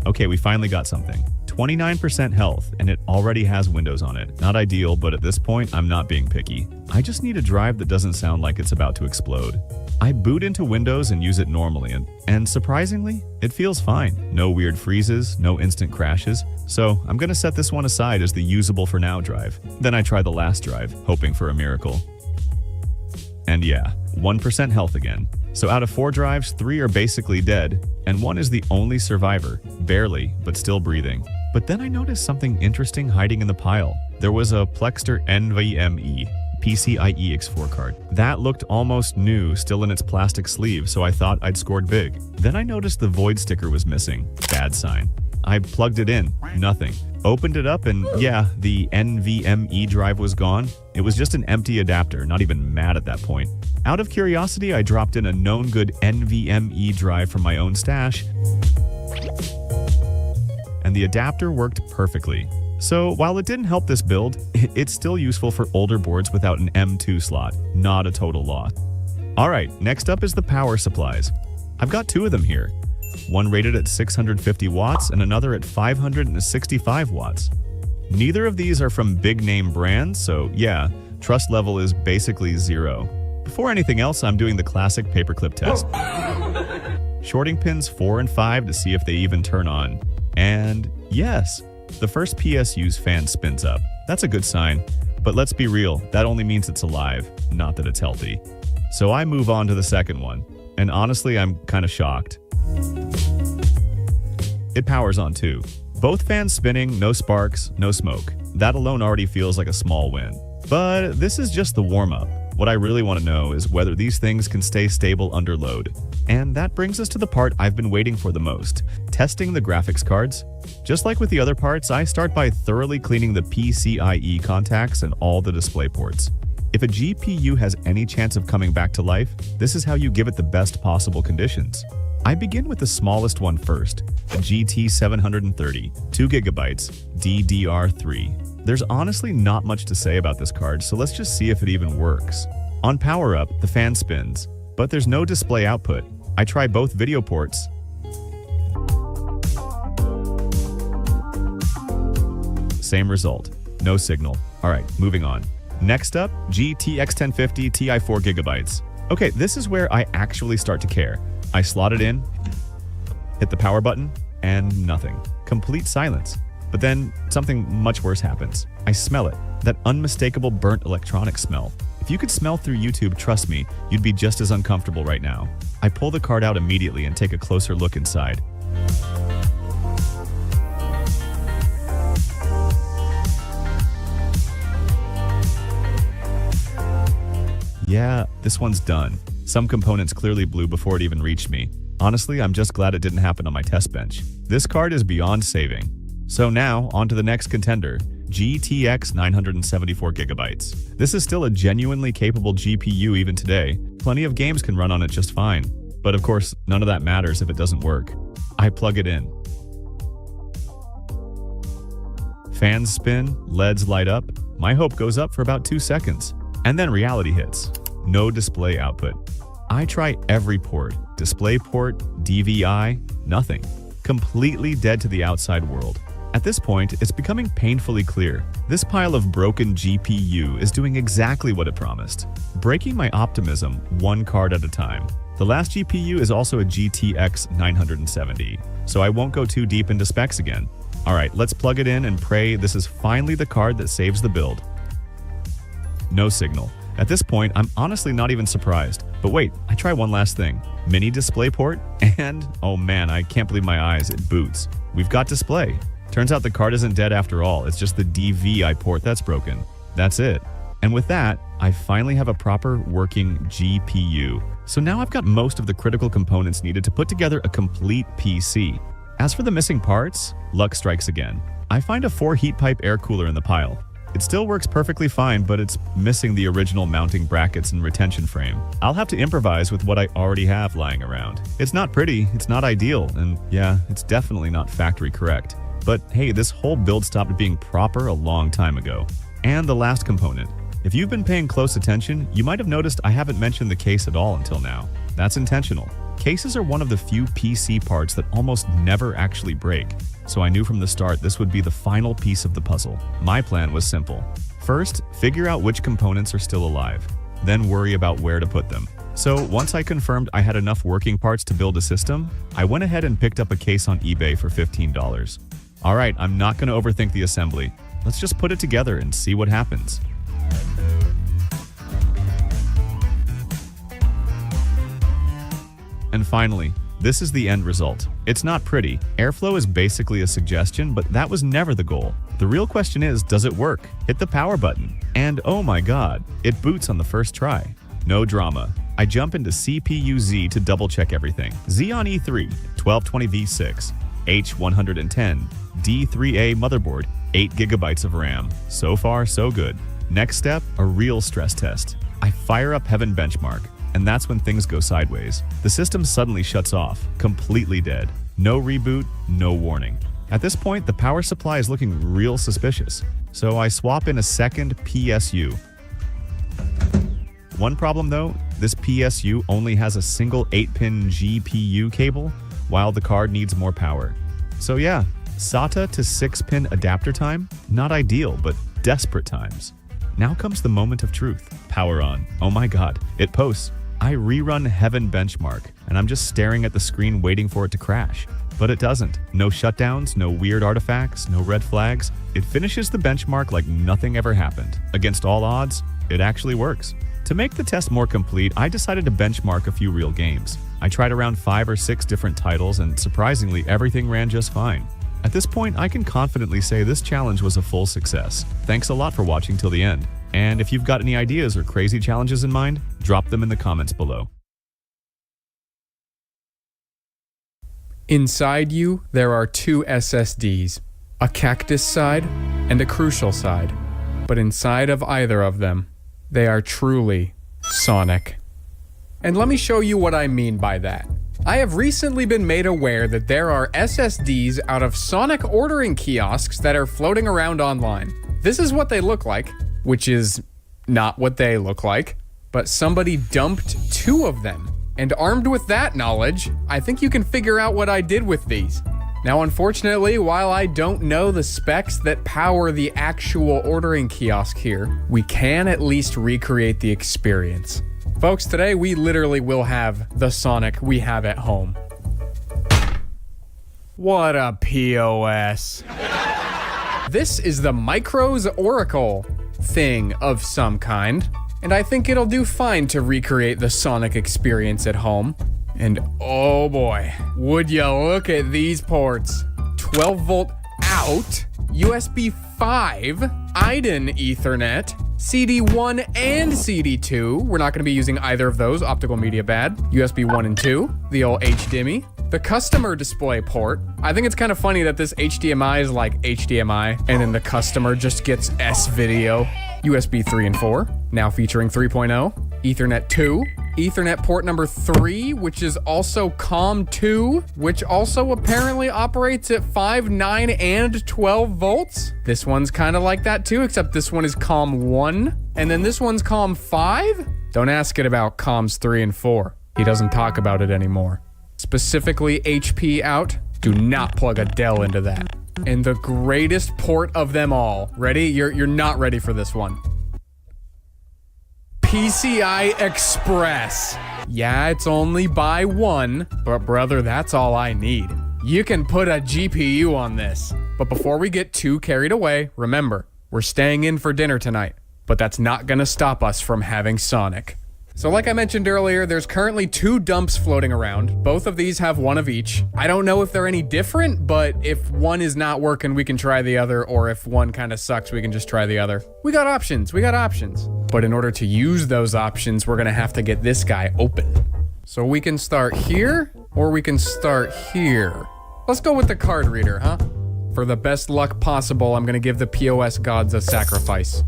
Okay, we finally got something. 29% health, and it already has windows on it. Not ideal, but at this point, I'm not being picky. I just need a drive that doesn't sound like it's about to explode. I boot into Windows and use it normally, and surprisingly, it feels fine. No weird freezes, no instant crashes, so I'm gonna set this one aside as the usable for now drive. Then I try the last drive, hoping for a miracle. And yeah, 1% health again. So out of 4 drives, 3 are basically dead, and 1 is the only survivor, barely, but still breathing. But then I noticed something interesting hiding in the pile. There was a Plextor NVMe PCIe X4 card. That looked almost new, still in its plastic sleeve, so I thought I'd scored big. Then I noticed the void sticker was missing. Bad sign. I plugged it in. Nothing. Opened it up and yeah, the NVMe drive was gone. It was just an empty adapter, not even mad at that point. Out of curiosity, I dropped in a known good NVMe drive from my own stash, and the adapter worked perfectly. So while it didn't help this build, it's still useful for older boards without an M2 slot. Not a total loss. Alright, next up is the power supplies. I've got 2 of them here. One rated at 650 watts and another at 565 watts. Neither of these are from big name brands, so yeah, trust level is basically 0. Before anything else, I'm doing the classic paperclip test. Shorting pins 4 and 5 to see if they even turn on. And yes, the first PSU's fan spins up. That's a good sign. But let's be real, that only means it's alive, not that it's healthy. So I move on to the second one. And honestly, I'm kind of shocked. It powers on too. Both fans spinning, no sparks, no smoke. That alone already feels like a small win. But this is just the warm-up. What I really want to know is whether these things can stay stable under load. And that brings us to the part I've been waiting for the most, testing the graphics cards. Just like with the other parts, I start by thoroughly cleaning the PCIe contacts and all the display ports. If a GPU has any chance of coming back to life, this is how you give it the best possible conditions. I begin with the smallest one first, the GT730, 2GB, DDR3. There's honestly not much to say about this card, so let's just see if it even works. On power up, the fan spins, but there's no display output. I try both video ports. Same result, no signal. Alright, moving on. Next up, GTX 1050 Ti 4GB. Okay, this is where I actually start to care. I slot it in, hit the power button, and nothing. Complete silence. But then something much worse happens. I smell it, that unmistakable burnt electronics smell. If you could smell through YouTube, trust me, you'd be just as uncomfortable right now. I pull the card out immediately and take a closer look inside. Yeah, this one's done. Some components clearly blew before it even reached me. Honestly, I'm just glad it didn't happen on my test bench. This card is beyond saving. So now, on to the next contender, GTX 974GB. This is still a genuinely capable GPU even today. Plenty of games can run on it just fine. But of course, none of that matters if it doesn't work. I plug it in. Fans spin, LEDs light up. My hope goes up for about 2 seconds. And then reality hits. No display output. I try every port. Display port, DVI, nothing. Completely dead to the outside world. At this point, it's becoming painfully clear. This pile of broken GPU is doing exactly what it promised. Breaking my optimism one card at a time. The last GPU is also a GTX 970, so I won't go too deep into specs again. Alright, let's plug it in and pray this is finally the card that saves the build. No signal. At this point, I'm honestly not even surprised. But wait, I try one last thing. Mini display port, and oh man, I can't believe my eyes, it boots. We've got display. Turns out the card isn't dead after all, it's just the DVI port that's broken. That's it. And with that, I finally have a proper working GPU. So now I've got most of the critical components needed to put together a complete PC. As for the missing parts, luck strikes again. I find a 4 heat pipe air cooler in the pile. It still works perfectly fine, but it's missing the original mounting brackets and retention frame. I'll have to improvise with what I already have lying around. It's not pretty, it's not ideal, and yeah, it's definitely not factory correct. But hey, this whole build stopped being proper a long time ago. And the last component, If you've been paying close attention, you might have noticed I haven't mentioned the case at all until now. That's intentional. Cases are one of the few PC parts that almost never actually break, so I knew from the start this would be the final piece of the puzzle. My plan was simple. First, figure out which components are still alive, then worry about where to put them. So once I confirmed I had enough working parts to build a system, I went ahead and picked up a case on eBay for $15. Alright, I'm not going to overthink the assembly. Let's just put it together and see what happens. And finally, this is the end result. It's not pretty. Airflow is basically a suggestion, but that was never the goal. The real question is, does it work? Hit the power button. And oh my god, it boots on the first try. No drama. I jump into CPU-Z to double check everything. Xeon E3, 1220V6, H110, D3A motherboard, 8 GB of RAM. So far, so good. Next step, a real stress test. I fire up Heaven Benchmark, and that's when things go sideways. The system suddenly shuts off, completely dead. No reboot, no warning. At this point, the power supply is looking real suspicious, so I swap in a second PSU. One problem though, this PSU only has a single 8-pin GPU cable, while the card needs more power. So yeah, SATA to 6-pin adapter time? Not ideal, but desperate times. Now comes the moment of truth. Power on. Oh my god, it posts. I rerun Heaven Benchmark, and I'm just staring at the screen waiting for it to crash. But it doesn't. No shutdowns, no weird artifacts, no red flags. It finishes the benchmark like nothing ever happened. Against all odds, it actually works. To make the test more complete, I decided to benchmark a few real games. I tried around 5 or 6 different titles, and surprisingly, everything ran just fine. At this point, I can confidently say this challenge was a full success. Thanks a lot for watching till the end. And if you've got any ideas or crazy challenges in mind, drop them in the comments below. Inside you, there are 2 SSDs, a cactus side and a crucial side. But inside of either of them, they are truly Sonic. And let me show you what I mean by that. I have recently been made aware that there are SSDs out of Sonic ordering kiosks that are floating around online. This is what they look like, which is not what they look like, but somebody dumped 2 of them. And armed with that knowledge, I think you can figure out what I did with these. Now, unfortunately, while I don't know the specs that power the actual ordering kiosk here, we can at least recreate the experience. Folks, today we literally will have the Sonic we have at home. What a POS. This is the Micros Oracle thing of some kind, and I think it'll do fine to recreate the Sonic experience at home. And oh boy, would you look at these ports. 12 volt out, USB 5, IDEN Ethernet, CD1 and CD2. We're not going to be using either of those, optical media bad. USB 1 and 2, the old HDMI. The customer display port. I think it's kind of funny that this HDMI is like HDMI, and then the customer just gets S-video. USB 3 and 4, now featuring 3.0. Ethernet 2. Ethernet port number 3, which is also COM2, which also apparently operates at 5, 9, and 12 volts. This one's kind of like that too, except this one is COM1, and then this one's COM5? Don't ask it about COMs 3 and 4. He doesn't talk about it anymore. Specifically HP out, do not plug a Dell into that. And the greatest port of them all. Ready? You're not ready for this one. PCI Express. Yeah, it's only buy one, but brother, that's all I need. You can put a GPU on this. But before we get too carried away, remember, we're staying in for dinner tonight, but that's not gonna stop us from having Sonic. So like I mentioned earlier, there's currently 2 dumps floating around. Both of these have 1 of each. I don't know if they're any different, but if one is not working, we can try the other, or if one kind of sucks, we can just try the other. We got options. But in order to use those options, we're gonna have to get this guy open. So we can start here, or we can start here. Let's go with the card reader, huh? For the best luck possible, I'm gonna give the POS gods a sacrifice.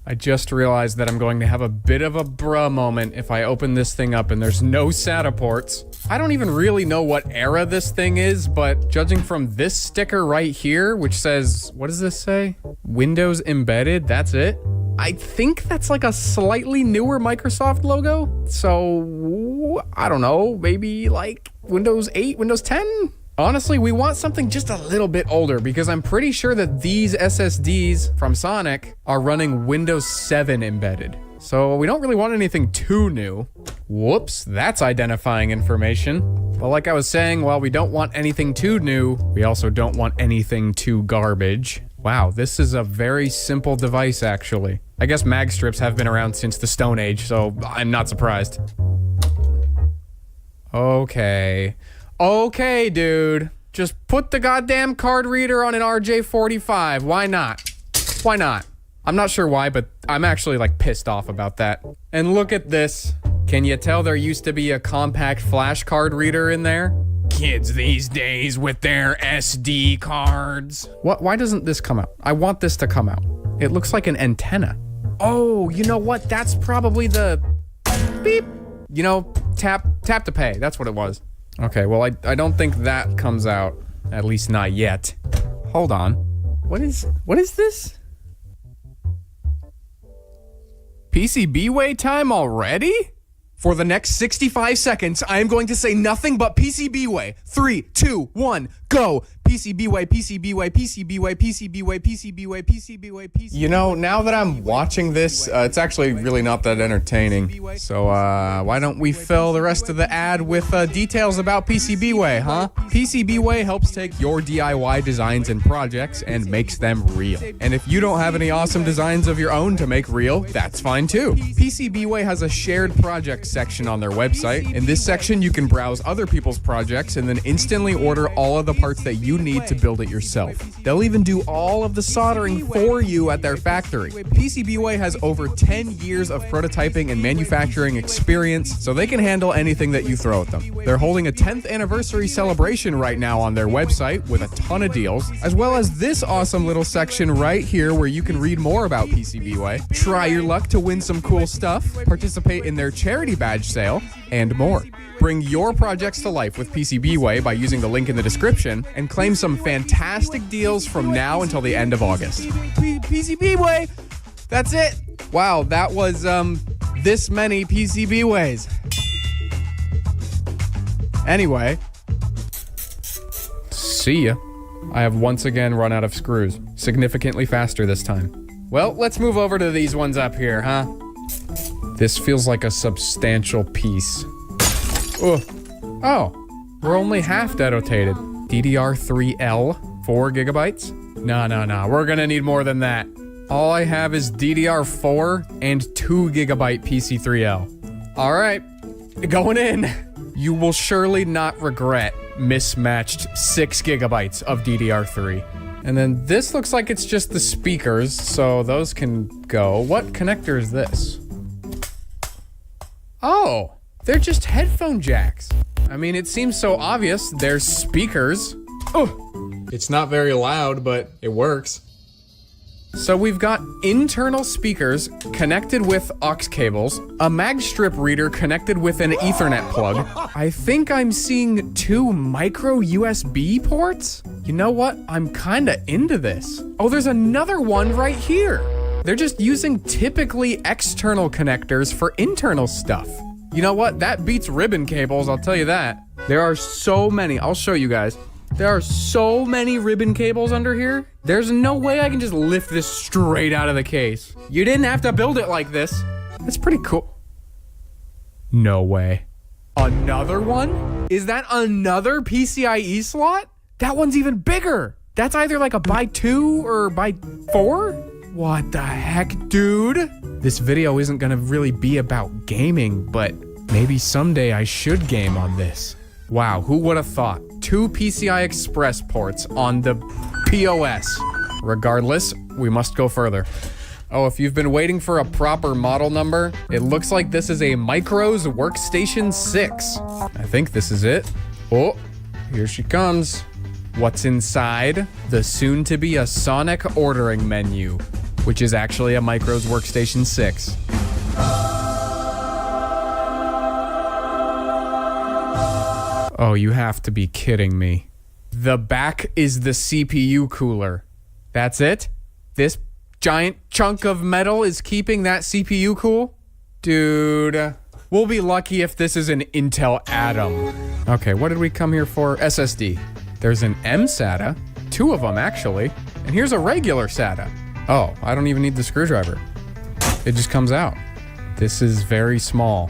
I just realized that I'm going to have a bit of a bruh moment if I open this thing up and there's no SATA ports. I don't even really know what era this thing is, but judging from this sticker right here, which says, what does this say? Windows embedded, that's it? I think that's like a slightly newer Microsoft logo. So, I don't know, maybe like Windows 8, Windows 10? Honestly, we want something just a little bit older because I'm pretty sure that these SSDs from Sonic are running Windows 7 embedded. So we don't really want anything too new. Whoops, that's identifying information. But like I was saying, while we don't want anything too new, we also don't want anything too garbage. Wow, this is a very simple device actually. I guess mag strips have been around since the Stone Age, so I'm not surprised. Okay, dude. Just put the goddamn card reader on an RJ45. Why not? Why not? I'm not sure why, but I'm actually like pissed off about that. And look at this. Can you tell there used to be a compact flash card reader in there? Kids these days with their SD cards. What? Why doesn't this come out? I want this to come out. It looks like an antenna. Oh, you know what? That's probably the beep. You know, tap to pay. That's what it was. Okay, well, I don't think that comes out. At least not yet. Hold on. What is this? PCBWay time already? For the next 65 seconds, I am going to say nothing but PCBWay. 3, 2, 1, go. PCBWay, PCBWay, PCBWay, PCBWay, PCBWay, PCBWay, PCBWay. You know, now that I'm watching this, it's actually really not that entertaining. So, why don't we fill the rest of the ad with details about PCBWay, huh? PCBWay helps take your DIY designs and projects and makes them real. And if you don't have any awesome designs of your own to make real, that's fine too. PCBWay has a shared projects section on their website. In this section, you can browse other people's projects and then instantly order all of the parts that you need to build it yourself. They'll even do all of the soldering for you at their factory. PCBWay has over 10 years of prototyping and manufacturing experience, so they can handle anything that you throw at them. They're holding a 10th anniversary celebration right now on their website with a ton of deals, as well as this awesome little section right here where you can read more about PCBWay, try your luck to win some cool stuff, participate in their charity badge sale, and more. Bring your projects to life with PCBWay by using the link in the description and claim some fantastic deals from now until the end of August. PCBWay! That's it! Wow, that was, this many PCBWays. Anyway, see ya. I have once again run out of screws. Significantly faster this time. Well, let's move over to these ones up here, huh? This feels like a substantial piece. Ugh. Oh, we're only half dotated. DDR3L, 4 gigabytes? No, we're gonna need more than that. All I have is DDR4 and 2 gigabyte PC3L. All right, going in. You will surely not regret mismatched 6 gigabytes of DDR3. And then this looks like it's just the speakers, so those can go. What connector is this? Oh, they're just headphone jacks. I mean, it seems so obvious. They're speakers. Oh, it's not very loud, but it works. So we've got internal speakers connected with aux cables, a mag strip reader connected with an Ethernet plug. I think I'm seeing 2 micro USB ports. You know what? I'm kinda into this. Oh, there's another one right here. They're just using typically external connectors for internal stuff. You know what? That beats ribbon cables, I'll tell you that. There are so many. I'll show you guys. There are so many ribbon cables under here. There's no way I can just lift this straight out of the case. You didn't have to build it like this. That's pretty cool. No way. Another one? Is that another PCIe slot? That one's even bigger. That's either like a by 2 or by 4? What the heck, dude? This video isn't gonna really be about gaming, but maybe someday I should game on this. Wow, who would have thought? 2 PCI Express ports on the POS. Regardless, we must go further. Oh, if you've been waiting for a proper model number, it looks like this is a Micros Workstation 6. I think this is it. Oh, here she comes. What's inside? The soon-to-be a Sonic ordering menu, which is actually a Micros Workstation 6. Oh, you have to be kidding me. The back is the CPU cooler. That's it? This giant chunk of metal is keeping that CPU cool? Dude, we'll be lucky if this is an Intel Atom. Okay, what did we come here for? SSD. There's an M SATA, 2 of them actually, and here's a regular SATA. Oh, I don't even need the screwdriver. It just comes out. This is very small.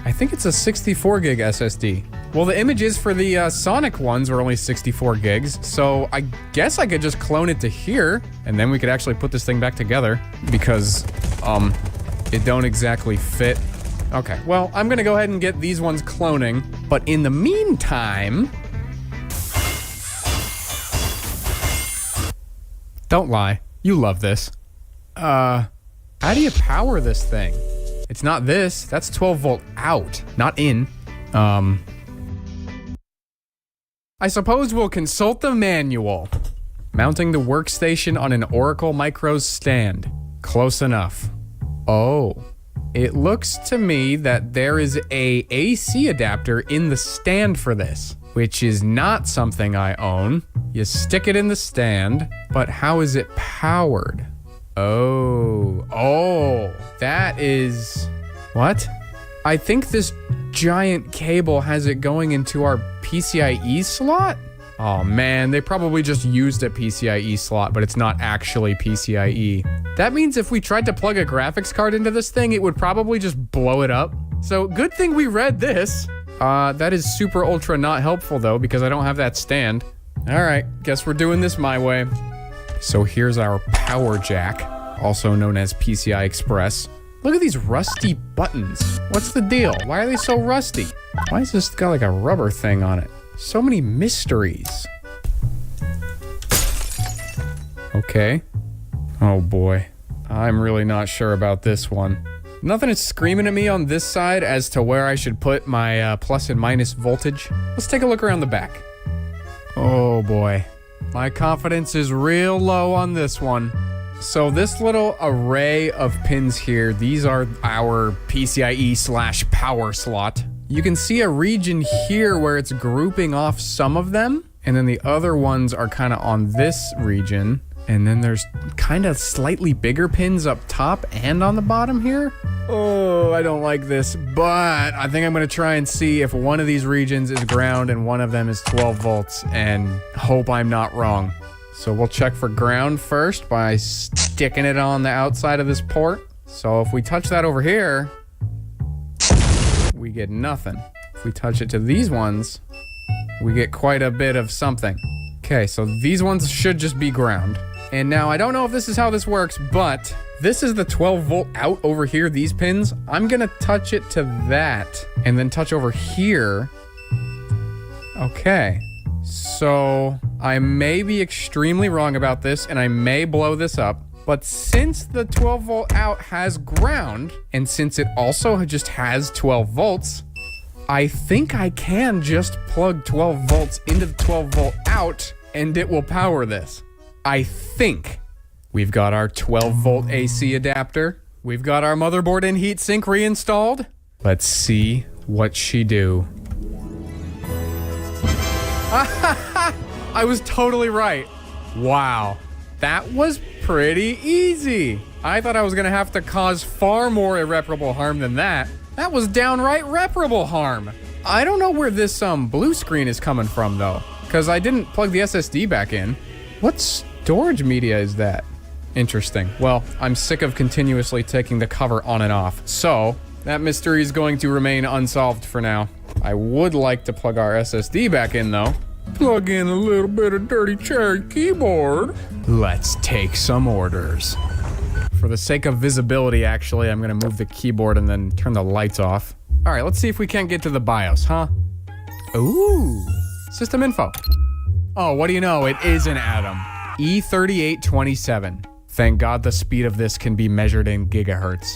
I think it's a 64 gig SSD. Well, the images for the Sonic ones were only 64 gigs, so I guess I could just clone it to here, and then we could actually put this thing back together, because, it don't exactly fit. Okay, well, I'm gonna go ahead and get these ones cloning, but in the meantime... Don't lie. You love this. How do you power this thing? It's not this. That's 12 volt out, not in. I suppose we'll consult the manual. Mounting the workstation on an Oracle Micros stand. Close enough. Oh. It looks to me that there is a AC adapter in the stand for this, which is not something I own. You stick it in the stand, but how is it powered? Oh, that is... What? I think this giant cable has it going into our PCIe slot? Oh man, they probably just used a PCIe slot, but it's not actually PCIe. That means if we tried to plug a graphics card into this thing, it would probably just blow it up. So good thing we read this. That is super ultra not helpful though, because I don't have that stand. All right, guess we're doing this my way. So here's our power jack, also known as PCI Express. Look at these rusty buttons. What's the deal? Why are they so rusty? Why is this got like a rubber thing on it? So many mysteries. Okay. Oh boy. I'm really not sure about this one. Nothing is screaming at me on this side as to where I should put my plus and minus voltage. Let's take a look around the back. Oh boy. My confidence is real low on this one. So this little array of pins here, these are our PCIe/power slot. You can see a region here where it's grouping off some of them, and then the other ones are kind of on this region. And then there's kind of slightly bigger pins up top and on the bottom here. Oh, I don't like this, but I think I'm gonna try and see if one of these regions is ground and one of them is 12 volts and hope I'm not wrong. So we'll check for ground first by sticking it on the outside of this port. So if we touch that over here, we get nothing. If we touch it to these ones, we get quite a bit of something. Okay, so these ones should just be ground. And now I don't know if this is how this works, but this is the 12 volt out over here, these pins. I'm gonna touch it to that and then touch over here. Okay, so I may be extremely wrong about this and I may blow this up, but since the 12 volt out has ground and since it also just has 12 volts, I think I can just plug 12 volts into the 12 volt out and it will power this. I think. We've got our 12 volt AC adapter. We've got our motherboard and heatsink reinstalled. Let's see what she do. I was totally right. Wow, that was pretty easy. I thought I was gonna have to cause far more irreparable harm than that. That was downright reparable harm. I don't know where this blue screen is coming from though, because I didn't plug the SSD back in. What storage media is that? Interesting. Well, I'm sick of continuously taking the cover on and off, so that mystery is going to remain unsolved for now. I would like to plug our SSD back in though. Plug in a little bit of dirty cherry keyboard. Let's take some orders. For the sake of visibility, actually, I'm gonna move the keyboard and then turn the lights off. All right, let's see if we can't get to the BIOS, huh? Ooh, system info. Oh, what do you know? It is an Atom. E3827. Thank God the speed of this can be measured in gigahertz.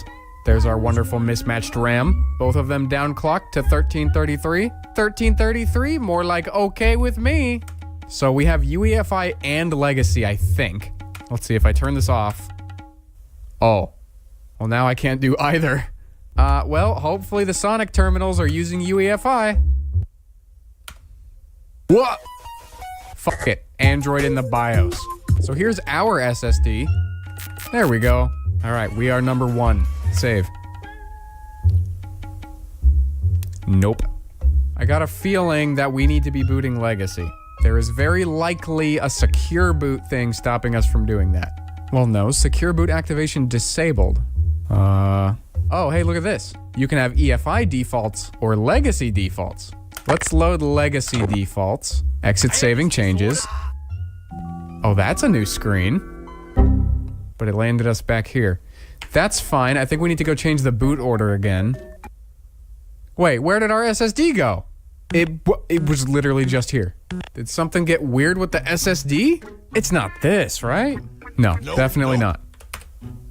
There's our wonderful mismatched RAM. Both of them downclocked to 1333. 1333, more like okay with me. So we have UEFI and Legacy, I think. Let's see if I turn this off. Oh, well now I can't do either. Well, hopefully the Sonic terminals are using UEFI. What? Fuck it, Android in the BIOS. So here's our SSD. There we go. All right, we are number 1. Save. Nope. I got a feeling that we need to be booting Legacy. There is very likely a secure boot thing stopping us from doing that. Well, no, secure boot activation disabled. Oh, hey, look at this. You can have EFI defaults or Legacy defaults. Let's load Legacy defaults. Exit saving changes. Oh, that's a new screen. But it landed us back here. That's fine. I think we need to go change the boot order again. Wait, where did our SSD go? It was literally just here. Did something get weird with the SSD? It's not this, right? No, definitely not.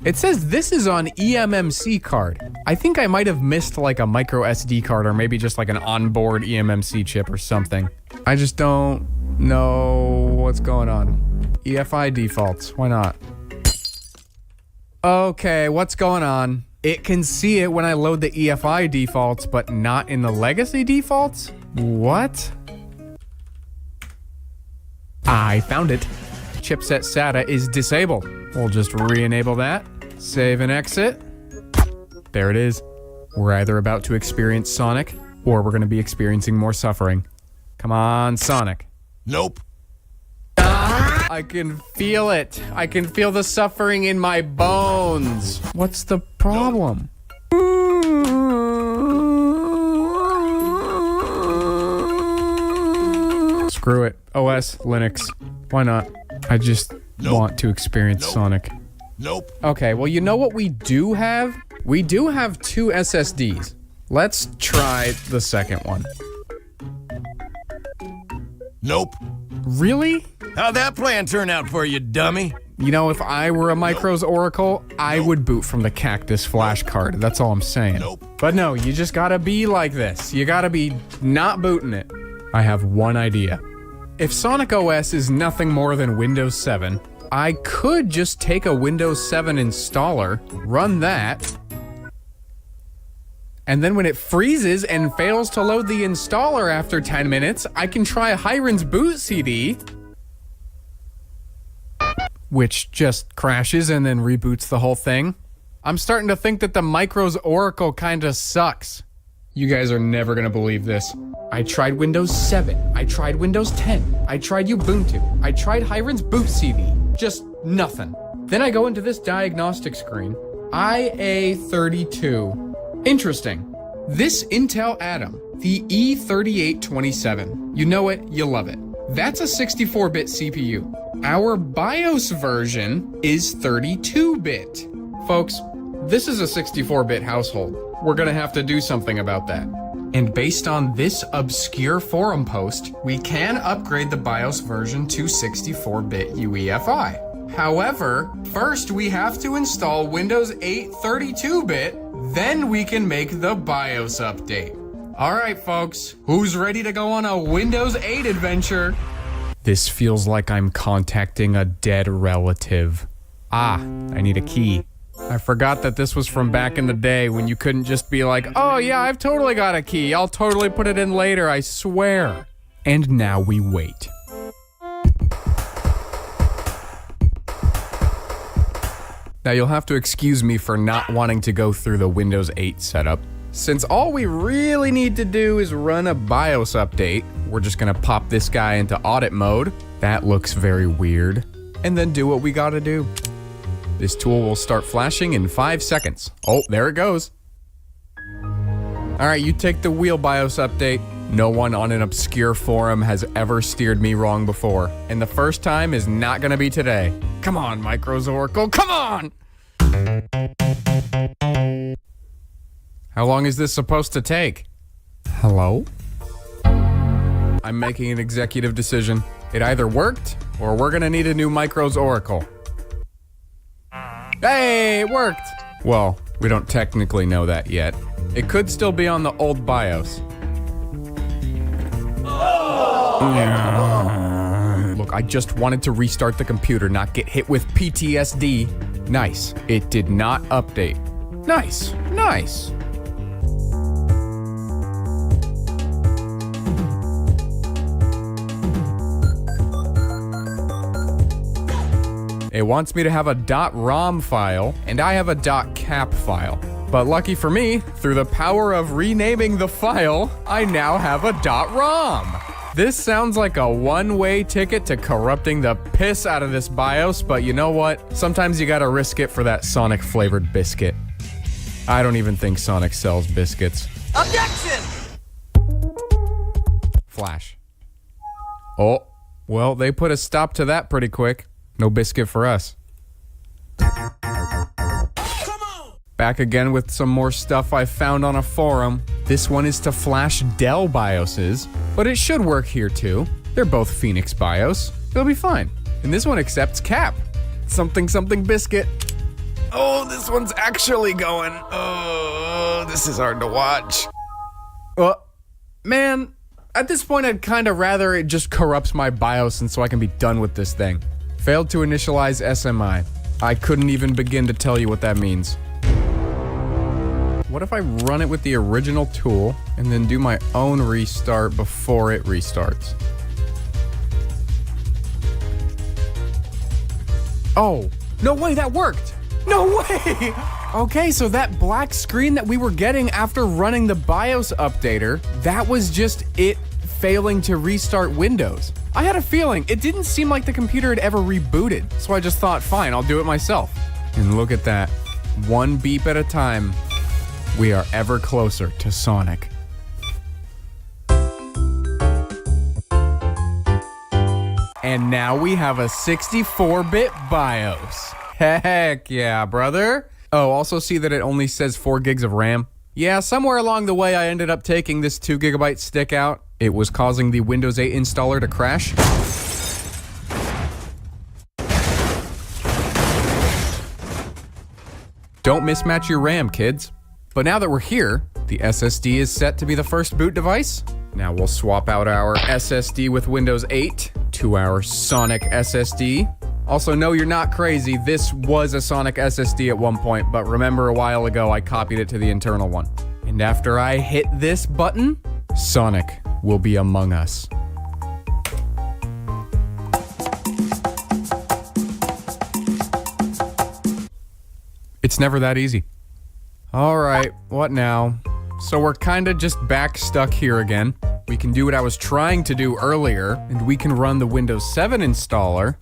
It says this is on eMMC card. I think I might have missed like a micro SD card or maybe just like an onboard eMMC chip or something. I just don't know what's going on. EFI defaults, why not? Okay, what's going on? It can see it when I load the EFI defaults, but not in the Legacy defaults? What? I found it. Chipset SATA is disabled. We'll just re-enable that. Save and exit. There it is. We're either about to experience Sonic, or we're going to be experiencing more suffering. Come on, Sonic. Nope. I can feel it. I can feel the suffering in my bones. What's the problem? Screw it. OS, Linux. Why not? I just want to experience Sonic. Nope. Okay, well, you know what we do have? We do have 2 SSDs. Let's try the second one. Nope. Really? How'd that plan turn out for you, dummy? You know, if I were a Micros Oracle, I would boot from the Cactus flash card. That's all I'm saying. But no, you just gotta be like this. You gotta be not booting it. I have one idea. If Sonic OS is nothing more than Windows 7, I could just take a Windows 7 installer, run that, and then when it freezes and fails to load the installer after 10 minutes, I can try Hiren's boot CD, which just crashes and then reboots the whole thing. I'm starting to think that the Micros Oracle kinda sucks. You guys are never gonna believe this. I tried Windows 7, I tried Windows 10, I tried Ubuntu, I tried Hiren's boot CD, just nothing. Then I go into this diagnostic screen, IA32. Interesting. This Intel Atom, the E3827, you know it, you love it. That's a 64-bit CPU. Our BIOS version is 32-bit. Folks, this is a 64-bit household. We're gonna have to do something about that. And based on this obscure forum post, we can upgrade the BIOS version to 64-bit UEFI. However, first we have to install Windows 8 32-bit, then we can make the BIOS update. Alright folks, who's ready to go on a Windows 8 adventure? This feels like I'm contacting a dead relative. Ah, I need a key. I forgot that this was from back in the day when you couldn't just be like, oh yeah, I've totally got a key. I'll totally put it in later, I swear. And now we wait. Now you'll have to excuse me for not wanting to go through the Windows 8 setup. Since all we really need to do is run a BIOS update, we're just gonna pop this guy into audit mode. That looks very weird. And then do what we gotta do. This tool will start flashing in 5 seconds. Oh, there it goes. All right, you take the wheel, BIOS update. No one on an obscure forum has ever steered me wrong before. And the first time is not gonna be today. Come on, Micros Oracle, come on! How long is this supposed to take? Hello? I'm making an executive decision. It either worked, or we're gonna need a new Micros Oracle. Hey, it worked! Well, we don't technically know that yet. It could still be on the old BIOS. Look, I just wanted to restart the computer, not get hit with PTSD. Nice. It did not update. Nice. Nice. It wants me to have a .rom file, and I have a .cap file. But lucky for me, through the power of renaming the file, I now have a .rom. This sounds like a one-way ticket to corrupting the piss out of this BIOS, but you know what? Sometimes you gotta risk it for that Sonic-flavored biscuit. I don't even think Sonic sells biscuits. Objection! Flash. Oh, well, they put a stop to that pretty quick. No biscuit for us. Back again with some more stuff I found on a forum. This one is to flash Dell BIOSes, but it should work here too. They're both Phoenix BIOS. It'll be fine. And this one accepts cap. Something biscuit. Oh, this one's actually going. Oh, this is hard to watch. Well, man, at this point I'd kind of rather it just corrupts my BIOS and so I can be done with this thing. Failed to initialize SMI. I couldn't even begin to tell you what that means. What if I run it with the original tool and then do my own restart before it restarts? Oh, no way, that worked! No way! Okay, so that black screen that we were getting after running the BIOS updater, that was just it failing to restart Windows. I had a feeling. It didn't seem like the computer had ever rebooted, so I just thought, fine, I'll do it myself. And look at that. One beep at a time. We are ever closer to Sonic. And now we have a 64-bit BIOS. Heck yeah, brother. Oh, also see that it only says 4 gigs of RAM. Yeah, somewhere along the way I ended up taking this 2 GB stick out. It was causing the Windows 8 installer to crash. Don't mismatch your RAM, kids. But now that we're here, the SSD is set to be the first boot device. Now we'll swap out our SSD with Windows 8 to our Sonic SSD. Also, no, you're not crazy. This was a Sonic SSD at one point, but remember a while ago I copied it to the internal one. And after I hit this button, Sonic will be among us. It's never that easy. Alright, what now? So we're kinda just back stuck here again. We can do what I was trying to do earlier, and we can run the Windows 7 installer.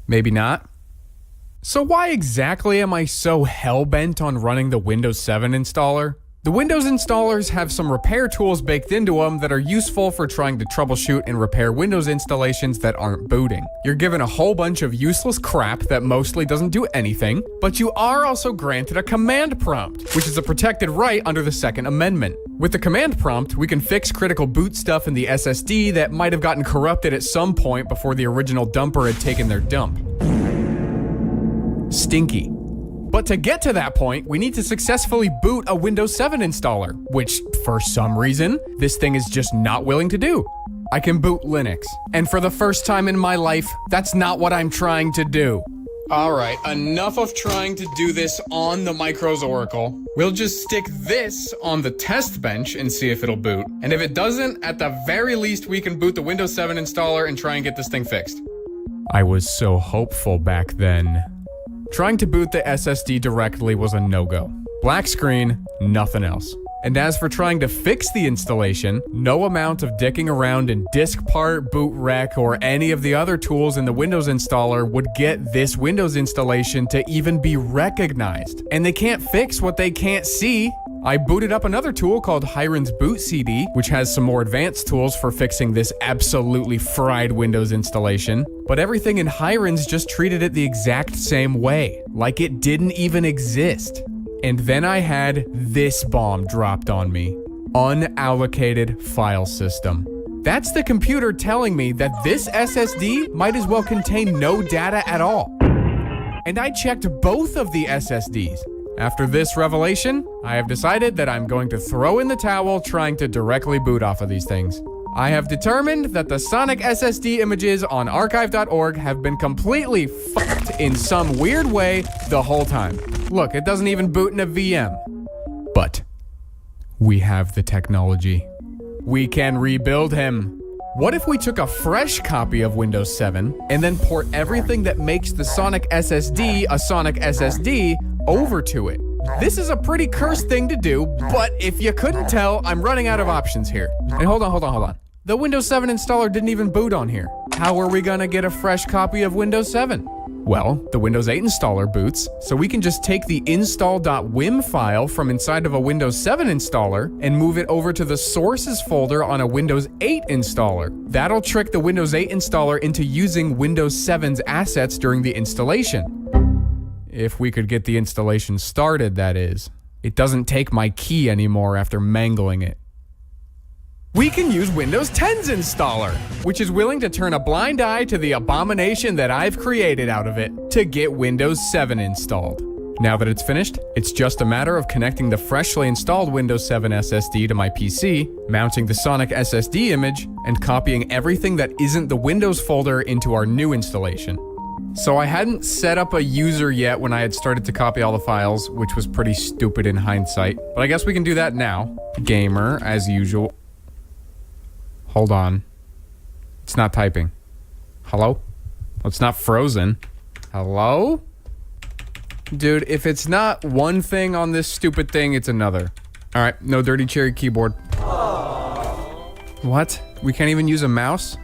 Maybe not. So why exactly am I so hell-bent on running the Windows 7 installer? The Windows installers have some repair tools baked into them that are useful for trying to troubleshoot and repair Windows installations that aren't booting. You're given a whole bunch of useless crap that mostly doesn't do anything, but you are also granted a command prompt, which is a protected right under the Second Amendment. With the command prompt, we can fix critical boot stuff in the SSD that might have gotten corrupted at some point before the original dumper had taken their dump. Stinky. But to get to that point, we need to successfully boot a Windows 7 installer, which, for some reason, this thing is just not willing to do. I can boot Linux, and for the first time in my life, that's not what I'm trying to do. Alright, enough of trying to do this on the Micros Oracle. We'll just stick this on the test bench and see if it'll boot. And if it doesn't, at the very least, we can boot the Windows 7 installer and try and get this thing fixed. I was so hopeful back then. Trying to boot the SSD directly was a no-go. Black screen, nothing else. And as for trying to fix the installation, no amount of dicking around in DiskPart, BootRec, or any of the other tools in the Windows installer would get this Windows installation to even be recognized. And they can't fix what they can't see. I booted up another tool called Hiren's Boot CD, which has some more advanced tools for fixing this absolutely fried Windows installation. But everything in Hiren's just treated it the exact same way, like it didn't even exist. And then I had this bomb dropped on me. Unallocated file system. That's the computer telling me that this SSD might as well contain no data at all. And I checked both of the SSDs. After this revelation, I have decided that I'm going to throw in the towel trying to directly boot off of these things. I have determined that the Sonic SSD images on archive.org have been completely fucked in some weird way the whole time. Look, it doesn't even boot in a VM. But we have the technology. We can rebuild him. What if we took a fresh copy of Windows 7 and then port everything that makes the Sonic SSD a Sonic SSD over to it? This is a pretty cursed thing to do, but if you couldn't tell, I'm running out of options here. And hold on. The Windows 7 installer didn't even boot on here. How are we gonna get a fresh copy of Windows 7? Well, the Windows 8 installer boots, so we can just take the install.wim file from inside of a Windows 7 installer and move it over to the sources folder on a Windows 8 installer. That'll trick the Windows 8 installer into using Windows 7's assets during the installation. If we could get the installation started, that is. It doesn't take my key anymore after mangling it. We can use Windows 10's installer, which is willing to turn a blind eye to the abomination that I've created out of it to get Windows 7 installed. Now that it's finished, it's just a matter of connecting the freshly installed Windows 7 SSD to my PC, mounting the Sonic SSD image, and copying everything that isn't the Windows folder into our new installation. So I hadn't set up a user yet when I had started to copy all the files, which was pretty stupid in hindsight, but I guess we can do that now. Gamer, as usual. Hold on. It's not typing. Hello? Oh, it's not frozen. Hello? Dude, if it's not one thing on this stupid thing, it's another. All right, no dirty cherry keyboard. What? We can't even use a mouse?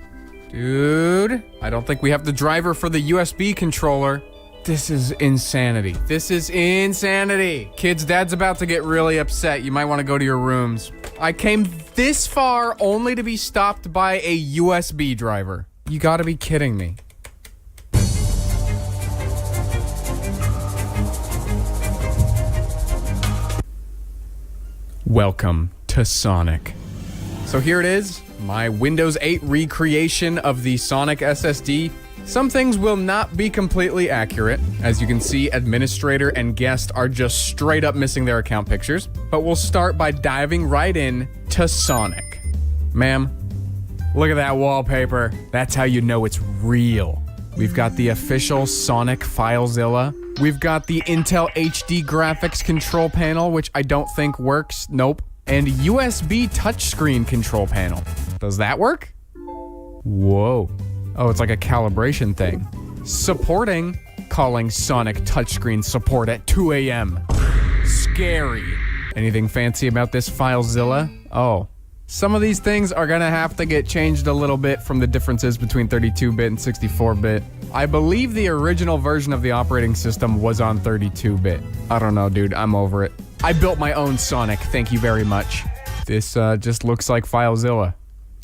Dude, I don't think we have the driver for the USB controller. This is insanity. This is insanity. Kids, Dad's about to get really upset. You might want to go to your rooms. I came this far only to be stopped by a USB driver. You gotta be kidding me. Welcome to Sonic. So here it is, my Windows 8 recreation of the Sonic SSD. Some things will not be completely accurate. As you can see, administrator and guest are just straight up missing their account pictures. But we'll start by diving right in to Sonic. Ma'am, look at that wallpaper. That's how you know it's real. We've got the official Sonic FileZilla. We've got the Intel HD graphics control panel, which I don't think works. Nope. And USB touchscreen control panel. Does that work? Whoa. Oh, it's like a calibration thing. Supporting, calling Sonic touchscreen support at 2 a.m. Scary. Anything fancy about this FileZilla? Oh, some of these things are gonna have to get changed a little bit from the differences between 32-bit and 64-bit. I believe the original version of the operating system was on 32-bit. I don't know, dude, I'm over it. I built my own Sonic, thank you very much. This just looks like FileZilla.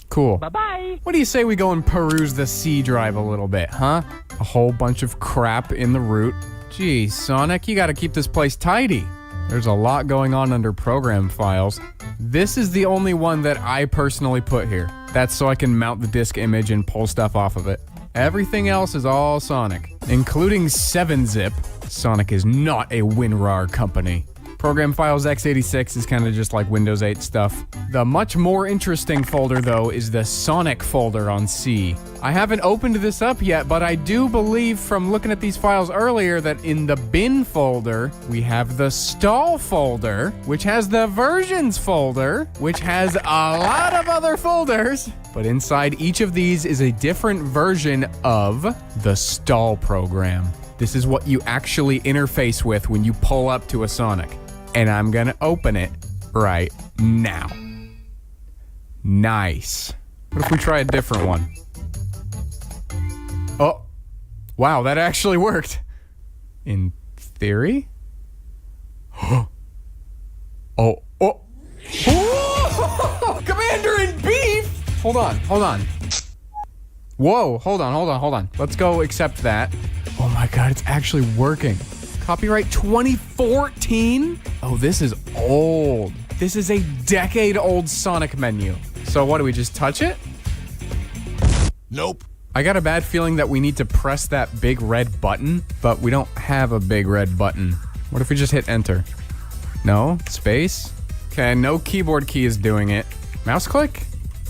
Cool. Bye-bye. What do you say we go and peruse the C drive a little bit, huh? A whole bunch of crap in the root. Geez, Sonic, you gotta keep this place tidy. There's a lot going on under program files. This is the only one that I personally put here. That's so I can mount the disk image and pull stuff off of it. Everything else is all Sonic, including 7-zip. Sonic is not a WinRAR company. Program Files x86 is kind of just like Windows 8 stuff. The much more interesting folder, though, is the Sonic folder on C. I haven't opened this up yet, but I do believe from looking at these files earlier that in the bin folder, we have the stall folder, which has the versions folder, which has a lot of other folders. But inside each of these is a different version of the stall program. This is what you actually interface with when you pull up to a Sonic. And I'm gonna open it right now. Nice. What if we try a different one? Oh, wow, that actually worked. In theory? Oh. Commander in Beef! Hold on. Whoa, hold on. Let's go accept that. Oh my God, it's actually working. Copyright 2014? Oh, this is old. This is a decade-old Sonic menu. So what, do we just touch it? Nope. I got a bad feeling that we need to press that big red button, but we don't have a big red button. What if we just hit enter? No? Space? Okay, no keyboard key is doing it. Mouse click?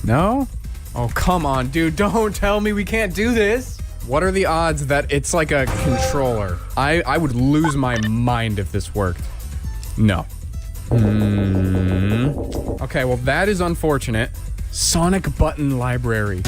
No? Oh, come on, dude. Don't tell me we can't do this. What are the odds that it's like a controller? I would lose my mind if this worked. No. Okay, well, that is unfortunate. Sonic button library.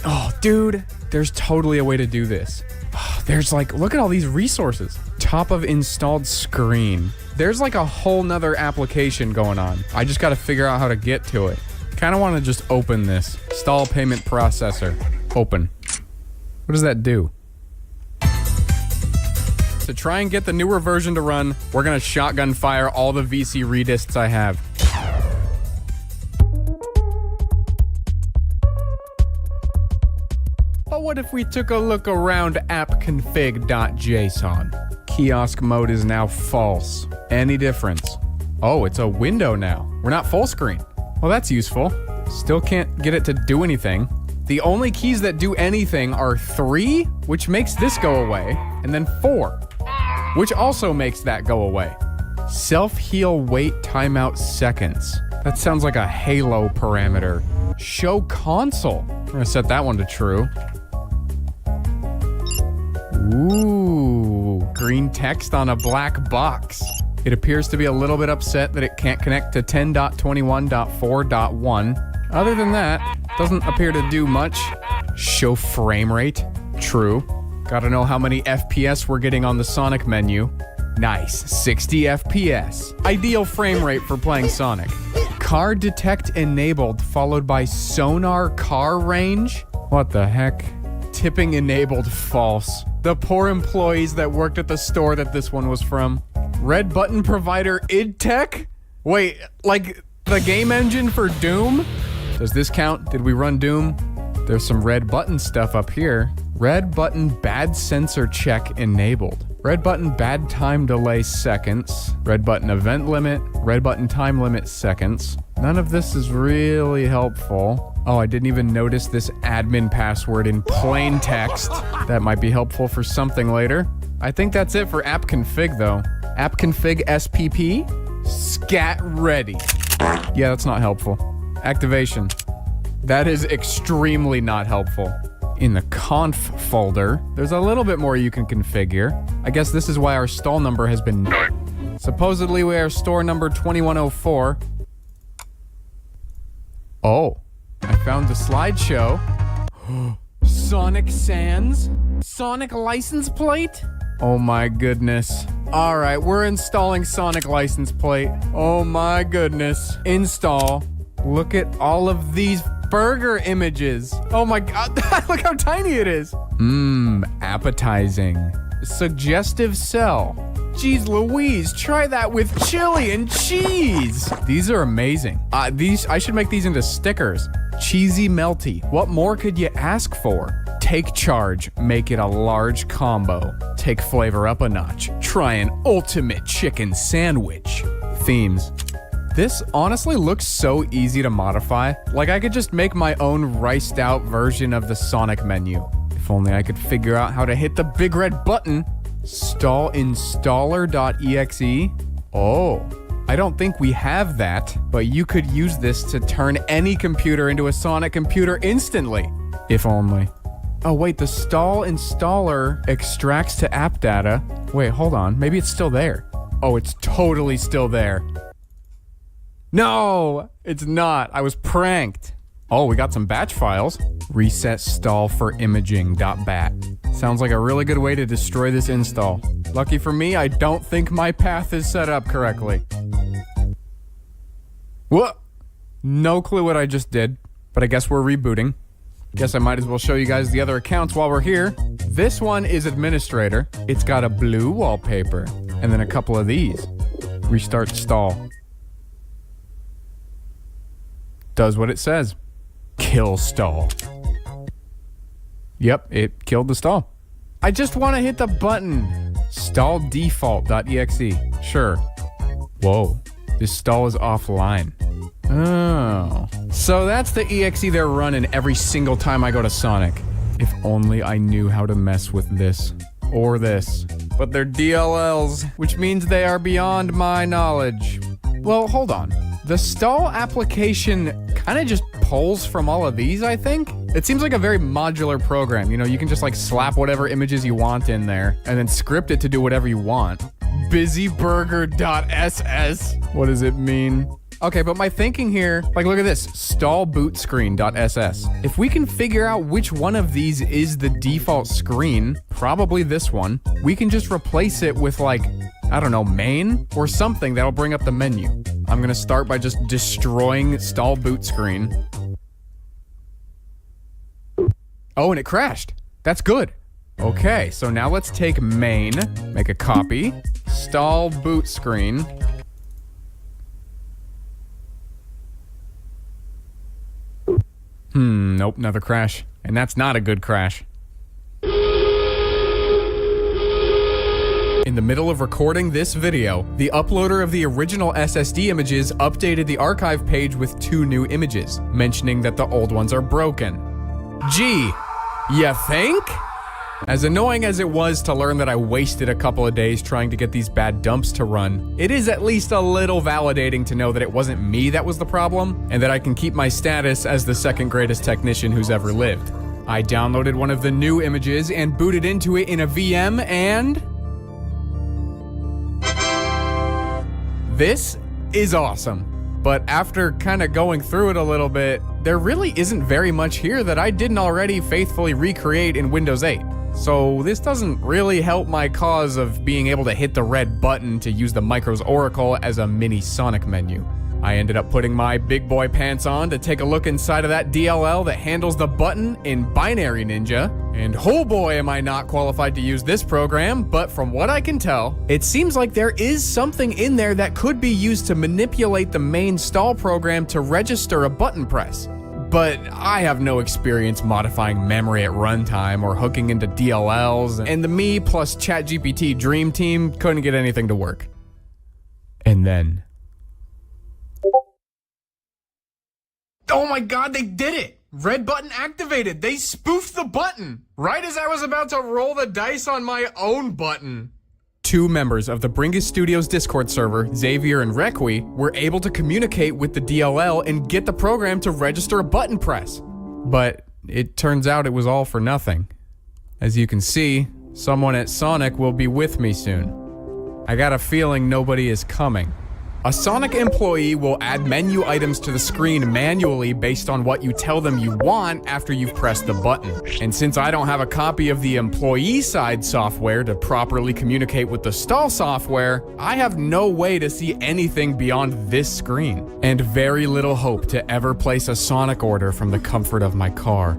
Oh, dude, there's totally a way to do this. Oh, there's like, look at all these resources. Top of installed screen. There's like a whole nother application going on. I just got to figure out how to get to it. Kind of want to just open this. Install payment processor. Open. What does that do? To try and get the newer version to run, we're gonna shotgun fire all the VC redisks I have. But what if we took a look around appconfig.json? Kiosk mode is now false. Any difference? Oh, it's a window now. We're not full screen. Well, that's useful. Still can't get it to do anything. The only keys that do anything are 3, which makes this go away, and then 4. Which also makes that go away. Self-heal wait timeout seconds. That sounds like a Halo parameter. Show console. I'm gonna set that one to true. Ooh, green text on a black box. It appears to be a little bit upset that it can't connect to 10.21.4.1. Other than that, doesn't appear to do much. Show frame rate. True. Gotta know how many FPS we're getting on the Sonic menu. Nice, 60 FPS. Ideal frame rate for playing Sonic. Car detect enabled, followed by sonar car range? What the heck? Tipping enabled, false. The poor employees that worked at the store that this one was from. Red button provider idtech? Wait, like the game engine for Doom? Does this count? Did we run Doom? There's some red button stuff up here. Red button bad sensor check enabled. Red button bad time delay seconds. Red button event limit. Red button time limit seconds. None of this is really helpful. Oh, I didn't even notice this admin password in plain text. That might be helpful for something later. I think that's it for app config though. App config SPP. Scat ready. Yeah, that's not helpful. Activation. That is extremely not helpful. In the conf folder, there's a little bit more you can configure. I guess this is why our stall number has been... Supposedly we are store number 2104. Oh, I found the slideshow. Sonic Sans? Sonic license plate? Oh my goodness. All right, we're installing Sonic license plate. Oh my goodness. Install. Look at all of these burger images. Oh my god, look how tiny it is. Appetizing. Suggestive cell. Jeez Louise, try that with chili and cheese. These are amazing. I should make these into stickers. Cheesy melty. What more could you ask for? Take charge, make it a large combo. Take flavor up a notch. Try an ultimate chicken sandwich. Themes. This honestly looks so easy to modify. Like I could just make my own riced out version of the Sonic menu. If only I could figure out how to hit the big red button. Stall installer.exe. Oh, I don't think we have that, but you could use this to turn any computer into a Sonic computer instantly. If only. Oh wait, the stall installer extracts to app data. Wait, hold on, maybe it's still there. Oh, it's totally still there. No, it's not. I was pranked. Oh, we got some batch files. Reset stall for imaging.bat. Sounds like a really good way to destroy this install. Lucky for me, I don't think my path is set up correctly. What? No clue what I just did, but I guess we're rebooting. Guess I might as well show you guys the other accounts while we're here. This one is administrator. It's got a blue wallpaper, and then a couple of these. Restart stall. Does what it says. Kill stall. Yep, it killed the stall. I just want to hit the button. Stall default.exe. Sure. Whoa, this stall is offline. Oh. So that's the exe they're running every single time I go to Sonic. If only I knew how to mess with this. Or this. But they're DLLs, which means they are beyond my knowledge. Well, hold on. The stall application kind of just pulls from all of these, I think. It seems like a very modular program. You know, you can just like slap whatever images you want in there and then script it to do whatever you want. Busyburger.ss. What does it mean? Okay, but my thinking here, like look at this, stallbootscreen.ss. If we can figure out which one of these is the default screen, probably this one, we can just replace it with like, I don't know, main or something that'll bring up the menu. I'm gonna start by just destroying stall boot screen. Oh, and it crashed. That's good. Okay, so now let's take main, make a copy, stall boot screen. Nope, another crash. And that's not a good crash. In the middle of recording this video, the uploader of the original SSD images updated the archive page with 2 new images, mentioning that the old ones are broken. Gee, you think? As annoying as it was to learn that I wasted a couple of days trying to get these bad dumps to run, it is at least a little validating to know that it wasn't me that was the problem, and that I can keep my status as the second greatest technician who's ever lived. I downloaded one of the new images and booted into it in a VM, and this is awesome. But after kind of going through it a little bit, there really isn't very much here that I didn't already faithfully recreate in Windows 8. So this doesn't really help my cause of being able to hit the red button to use the Micros Oracle as a mini Sonic menu. I ended up putting my big boy pants on to take a look inside of that DLL that handles the button in Binary Ninja. And oh boy am I not qualified to use this program, but from what I can tell, it seems like there is something in there that could be used to manipulate the main stall program to register a button press. But I have no experience modifying memory at runtime or hooking into DLLs, and the me plus ChatGPT dream team couldn't get anything to work. And then... oh my god, they did it! Red button activated! They spoofed the button! Right as I was about to roll the dice on my own button. 2 members of the Bringus Studios Discord server, Xavier and Requi, were able to communicate with the DLL and get the program to register a button press. But it turns out it was all for nothing. As you can see, someone at Sonic will be with me soon. I got a feeling nobody is coming. A Sonic employee will add menu items to the screen manually based on what you tell them you want after you've pressed the button. And since I don't have a copy of the employee side software to properly communicate with the stall software, I have no way to see anything beyond this screen, and very little hope to ever place a Sonic order from the comfort of my car.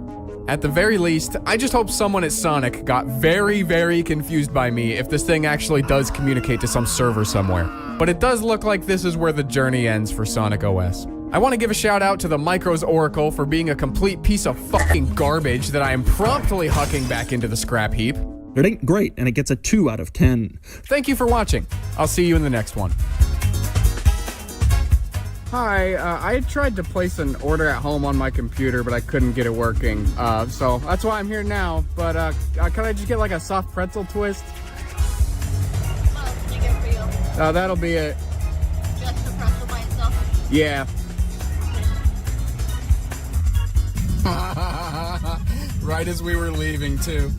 At the very least, I just hope someone at Sonic got very, very confused by me if this thing actually does communicate to some server somewhere. But it does look like this is where the journey ends for Sonic OS. I want to give a shout out to the Micros Oracle for being a complete piece of fucking garbage that I am promptly hucking back into the scrap heap. It ain't great, and it gets a 2 out of 10. Thank you for watching. I'll see you in the next one. Hi, I tried to place an order at home on my computer, but I couldn't get it working. So that's why I'm here now. But can I just get like a soft pretzel twist? That'll be it. Just the pretzel by itself? Yeah. Right as we were leaving, too.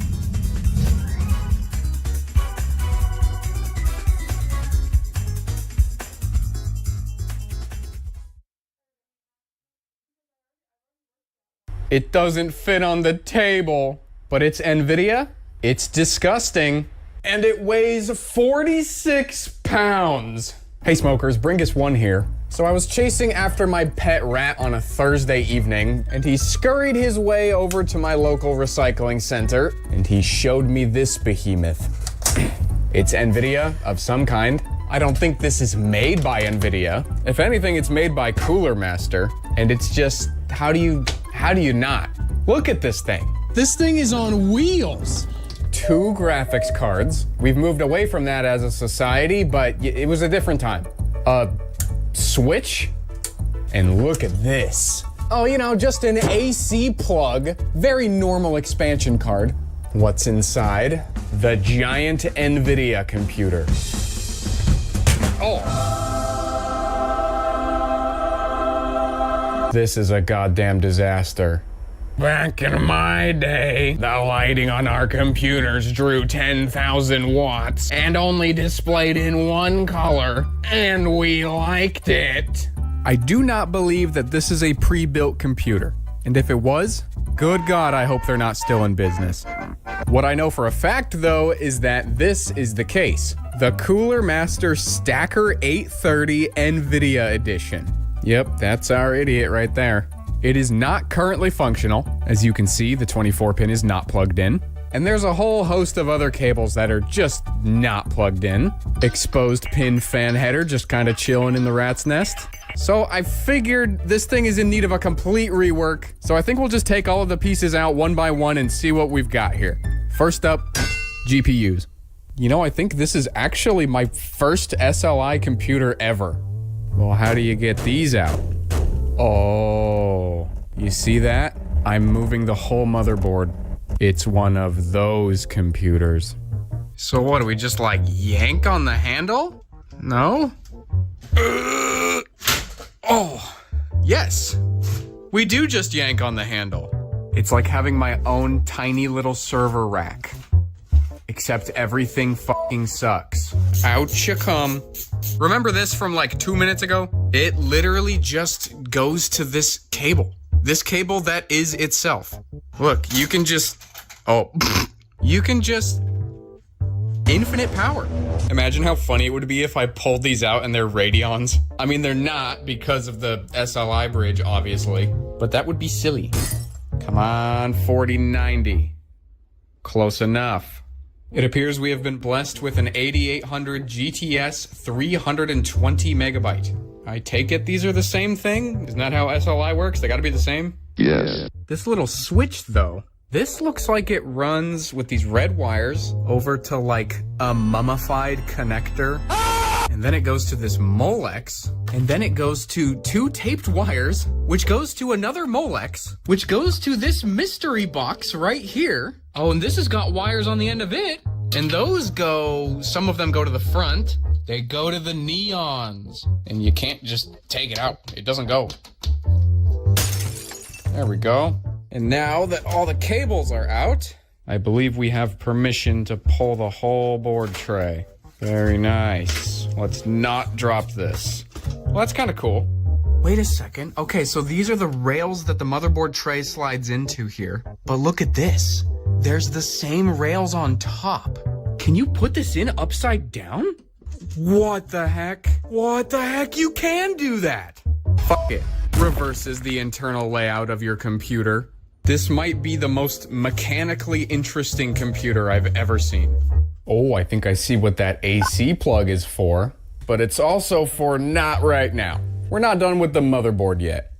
It doesn't fit on the table, but it's NVIDIA, it's disgusting, and it weighs 46 pounds. Hey smokers, Bringus1 here. So I was chasing after my pet rat on a Thursday evening, and he scurried his way over to my local recycling center, and he showed me this behemoth. It's NVIDIA of some kind. I don't think this is made by NVIDIA. If anything, it's made by Cooler Master, and it's just, how do you not? Look at this thing. This thing is on wheels. 2 graphics cards. We've moved away from that as a society, but it was a different time. A switch, and look at this. Oh, you know, just an AC plug. Very normal expansion card. What's inside? The giant NVIDIA computer. Oh. This is a goddamn disaster. Back in my day, the lighting on our computers drew 10,000 watts and only displayed in one color, and we liked it. I do not believe that this is a pre-built computer. And if it was, good God, I hope they're not still in business. What I know for a fact, though, is that this is the case. The Cooler Master Stacker 830 NVIDIA Edition. Yep, that's our idiot right there. It is not currently functional. As you can see, the 24-pin is not plugged in. And there's a whole host of other cables that are just not plugged in. Exposed pin fan header just kind of chilling in the rat's nest. So I figured this thing is in need of a complete rework. So I think we'll just take all of the pieces out one by one and see what we've got here. First up, GPUs. You know, I think this is actually my first SLI computer ever. Well, how do you get these out? Oh, you see that? I'm moving the whole motherboard. It's one of those computers. So what, do we just like yank on the handle? No? Oh, yes. We do just yank on the handle. It's like having my own tiny little server rack. Except everything fucking sucks. Out you come. Remember this from like 2 minutes ago? It literally just goes to this cable. This cable that is itself. Look, you can just... Oh, you can just... Infinite power. Imagine how funny it would be if I pulled these out and they're Radeons. I mean, they're not because of the SLI bridge, obviously. But that would be silly. Come on, 4090. Close enough. It appears we have been blessed with an 8800 GTS 320 megabyte. I take it these are the same thing? Isn't that how SLI works? They gotta be the same? Yes. This little switch, though, this looks like it runs with these red wires over to like a mummified connector. And then it goes to this Molex. And then it goes to 2 taped wires, which goes to another Molex, which goes to this mystery box right here. Oh, and this has got wires on the end of it. And those go, some of them go to the front. They go to the neons. And you can't just take it out. It doesn't go. There we go. And now that all the cables are out, I believe we have permission to pull the whole board tray. Very nice. Let's not drop this. Well, that's kind of cool. Wait a second. Okay, so these are the rails that the motherboard tray slides into here. But look at this. There's the same rails on top. Can you put this in upside down? What the heck? What the heck? You can do that. Fuck it. Reverses the internal layout of your computer. This might be the most mechanically interesting computer I've ever seen. Oh, I think I see what that AC plug is for, but it's also for not right now. We're not done with the motherboard yet.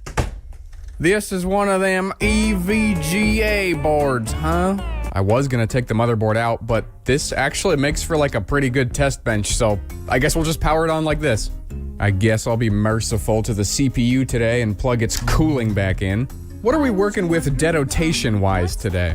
This is one of them EVGA boards, huh? I was gonna take the motherboard out, but this actually makes for like a pretty good test bench, so I guess we'll just power it on like this. I guess I'll be merciful to the CPU today and plug its cooling back in. What are we working with denotation-wise today?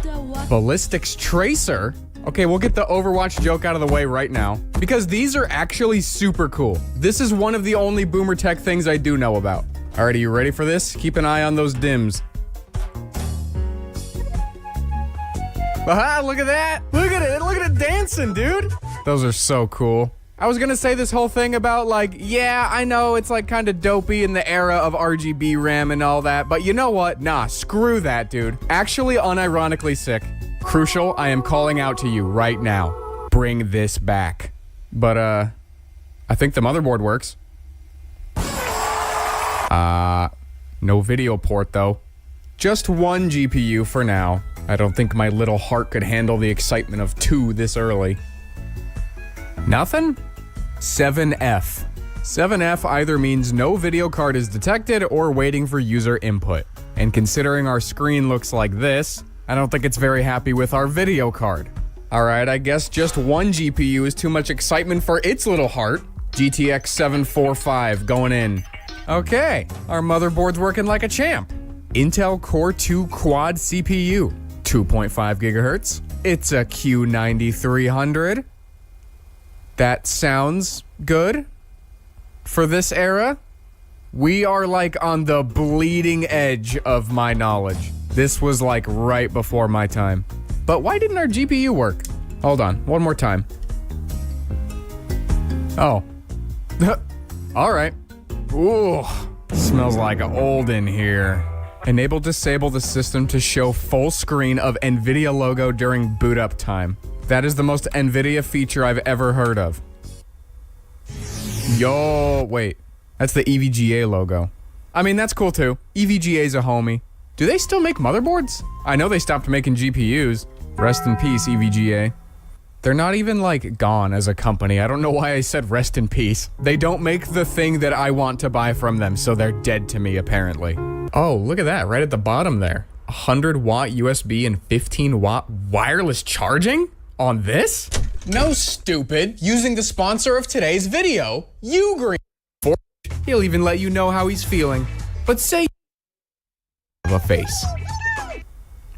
Ballistics Tracer? Okay, we'll get the Overwatch joke out of the way right now, because these are actually super cool. This is one of the only boomer tech things I do know about. Alright, are you ready for this? Keep an eye on those dims. Aha, look at that! Look at it dancing, dude! Those are so cool. I was gonna say this whole thing about like, yeah, I know it's like kind of dopey in the era of RGB RAM and all that, but you know what? Nah, screw that, dude. Actually, unironically sick. Crucial, I am calling out to you right now. Bring this back. But, I think the motherboard works. No video port though. Just one GPU for now. I don't think my little heart could handle the excitement of 2 this early. Nothing? 7F. 7F either means no video card is detected or waiting for user input. And considering our screen looks like this, I don't think it's very happy with our video card. Alright, I guess just one GPU is too much excitement for its little heart. GTX 745 going in. Okay, our motherboard's working like a champ. Intel Core 2 Quad CPU, 2.5 gigahertz. It's a Q9300. That sounds good. For this era, we are like on the bleeding edge of my knowledge. This was like right before my time. But why didn't our GPU work? Hold on, one more time. Oh. All right. Ooh, Smells like old in here. Enable disable the system to show full screen of NVIDIA logo during boot up time. That is the most NVIDIA feature I've ever heard of. Yo, wait. That's the EVGA logo. I mean, that's cool too. EVGA's a homie. Do they still make motherboards? I know they stopped making GPUs. Rest in peace, EVGA. They're not even like gone as a company. I don't know why I said rest in peace. They don't make the thing that I want to buy from them, so they're dead to me apparently. Oh, look at that, right at the bottom there. 100 watt USB and 15 watt wireless charging on this? No, stupid. Using the sponsor of today's video, Ugreen. He'll even let you know how he's feeling. But say a face.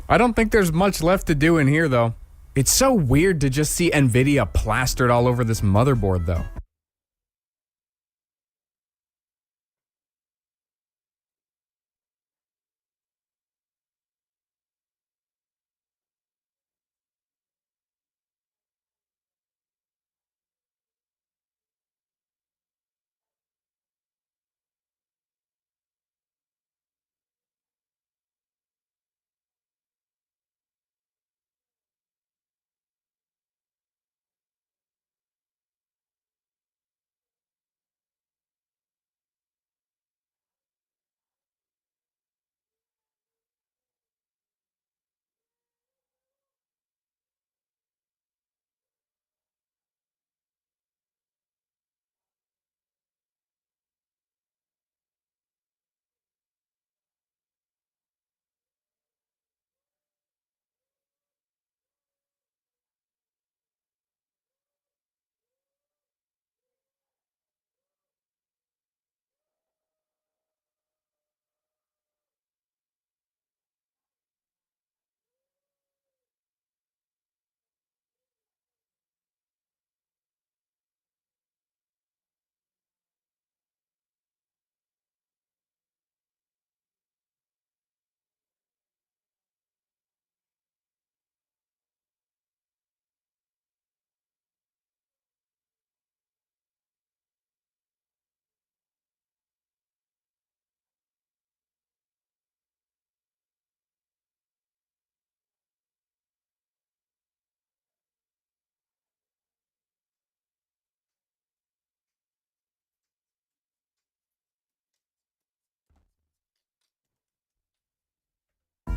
I don't think there's much left to do in here though. It's so weird to just see NVIDIA plastered all over this motherboard though.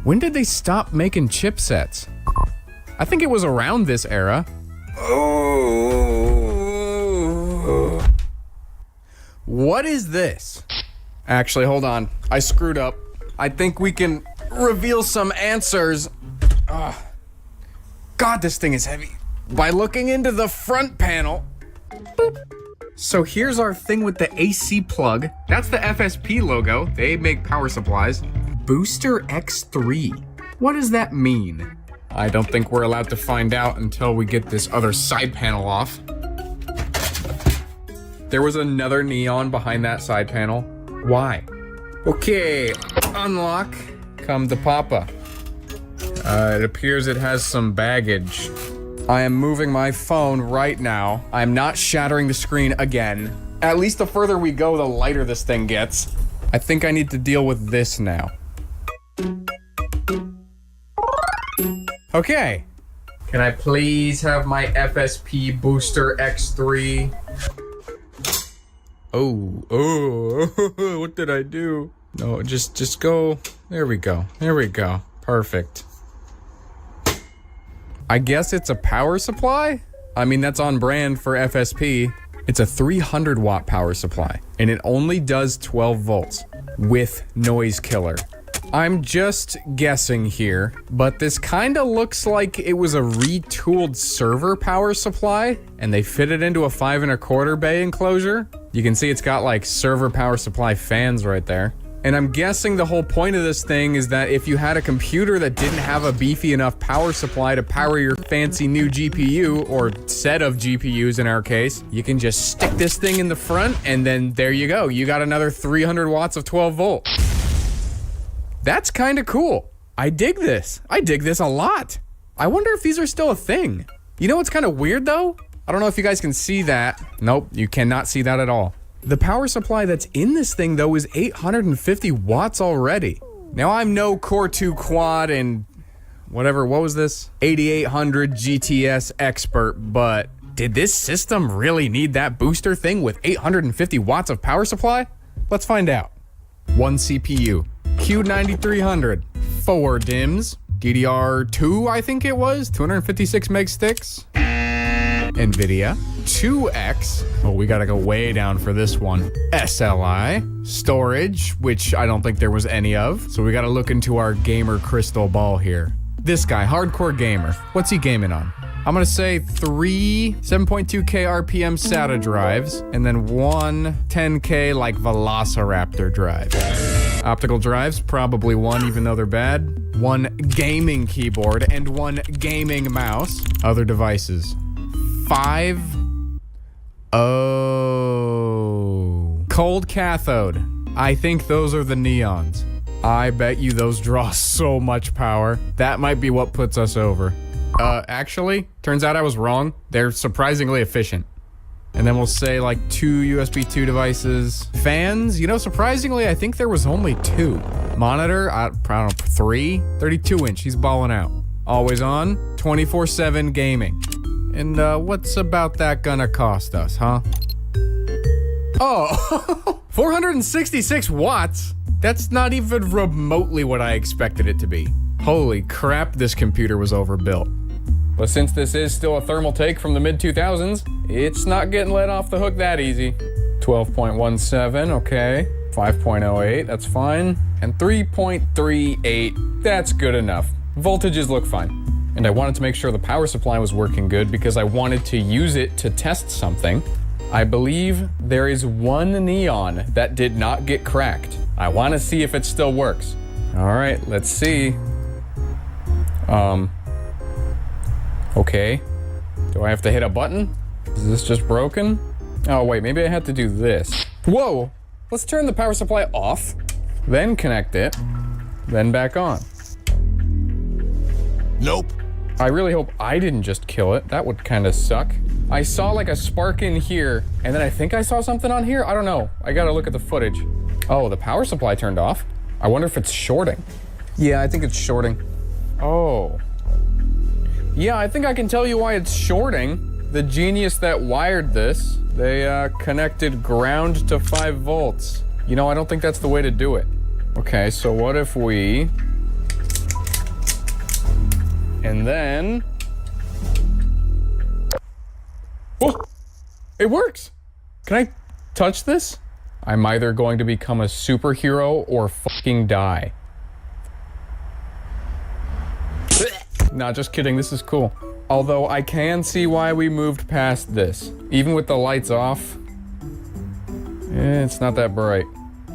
When did they stop making chipsets? I think it was around this era. Oh. What is this? Actually, hold on. I screwed up. I think we can reveal some answers. God, this thing is heavy. By looking into the front panel. Boop. So here's our thing with the AC plug. That's the FSP logo. They make power supplies. Booster X3. What does that mean? I don't think we're allowed to find out until we get this other side panel off. There was another neon behind that side panel. Why? Okay, unlock. Come to Papa. It appears it has some baggage. I am moving my phone right now. I'm not shattering the screen again. At least the further we go, the lighter this thing gets. I think I need to deal with this now. Okay. Can I please have my FSP Booster X3? Oh, what did I do? No, just go. There we go. There we go. Perfect. I guess it's a power supply? I mean, that's on brand for FSP. It's a 300 watt power supply, and it only does 12 volts with noise killer. I'm just guessing here, but this kinda looks like it was a retooled server power supply, and they fit it into a 5 1/4 bay enclosure. You can see it's got like server power supply fans right there. And I'm guessing the whole point of this thing is that if you had a computer that didn't have a beefy enough power supply to power your fancy new GPU, or set of GPUs in our case, you can just stick this thing in the front and then there you go. You got another 300 watts of 12 volt. That's kind of cool. I dig this. I dig this a lot. I wonder if these are still a thing. You know what's kind of weird though? I don't know if you guys can see that. Nope, you cannot see that at all. The power supply that's in this thing, though, is 850 watts already. Now, I'm no Core 2 Quad and whatever, what was this? 8800 GTS expert, but did this system really need that booster thing with 850 watts of power supply? Let's find out. One CPU, Q9300, 4 DIMMs, DDR2 I think it was, 256 meg sticks, NVIDIA, 2X, oh we gotta go way down for this one, SLI, storage, which I don't think there was any of, so we gotta look into our gamer crystal ball here. This guy, hardcore gamer, what's he gaming on? I'm gonna say 3 7.2K RPM SATA drives, and then 1 10K like Velociraptor drive. Optical drives, probably 1 even though they're bad. 1 gaming keyboard and 1 gaming mouse. Other devices. 5. Oh. Cold cathode. I think those are the neons. I bet you those draw so much power. That might be what puts us over. Actually, turns out I was wrong. They're surprisingly efficient. And then we'll say like 2 USB 2 devices. Fans, you know, surprisingly, I think there was only 2. Monitor, I don't know, 3. 32-inch, he's balling out. Always on, 24/7 gaming. And what's about that gonna cost us, huh? Oh, 466 watts? That's not even remotely what I expected it to be. Holy crap, this computer was overbuilt. But since this is still a thermal take from the mid-2000s, it's not getting let off the hook that easy. 12.17, okay. 5.08, that's fine. And 3.38, that's good enough. Voltages look fine. And I wanted to make sure the power supply was working good because I wanted to use it to test something. I believe there is 1 neon that did not get cracked. I want to see if it still works. All right, let's see. Okay. Do I have to hit a button? Is this just broken? Oh, wait, maybe I had to do this. Whoa! Let's turn the power supply off, then connect it, then back on. Nope. I really hope I didn't just kill it. That would kind of suck. I saw like a spark in here, and then I think I saw something on here. I don't know. I gotta look at the footage. Oh, the power supply turned off. I wonder if it's shorting. Yeah, I think it's shorting. Oh. Yeah, I think I can tell you why it's shorting. The genius that wired this, they connected ground to 5 volts. You know, I don't think that's the way to do it. Okay, so what if we... And then... Oh, it works! Can I touch this? I'm either going to become a superhero or fucking die. Nah, just kidding, this is cool. Although I can see why we moved past this. Even with the lights off, it's not that bright.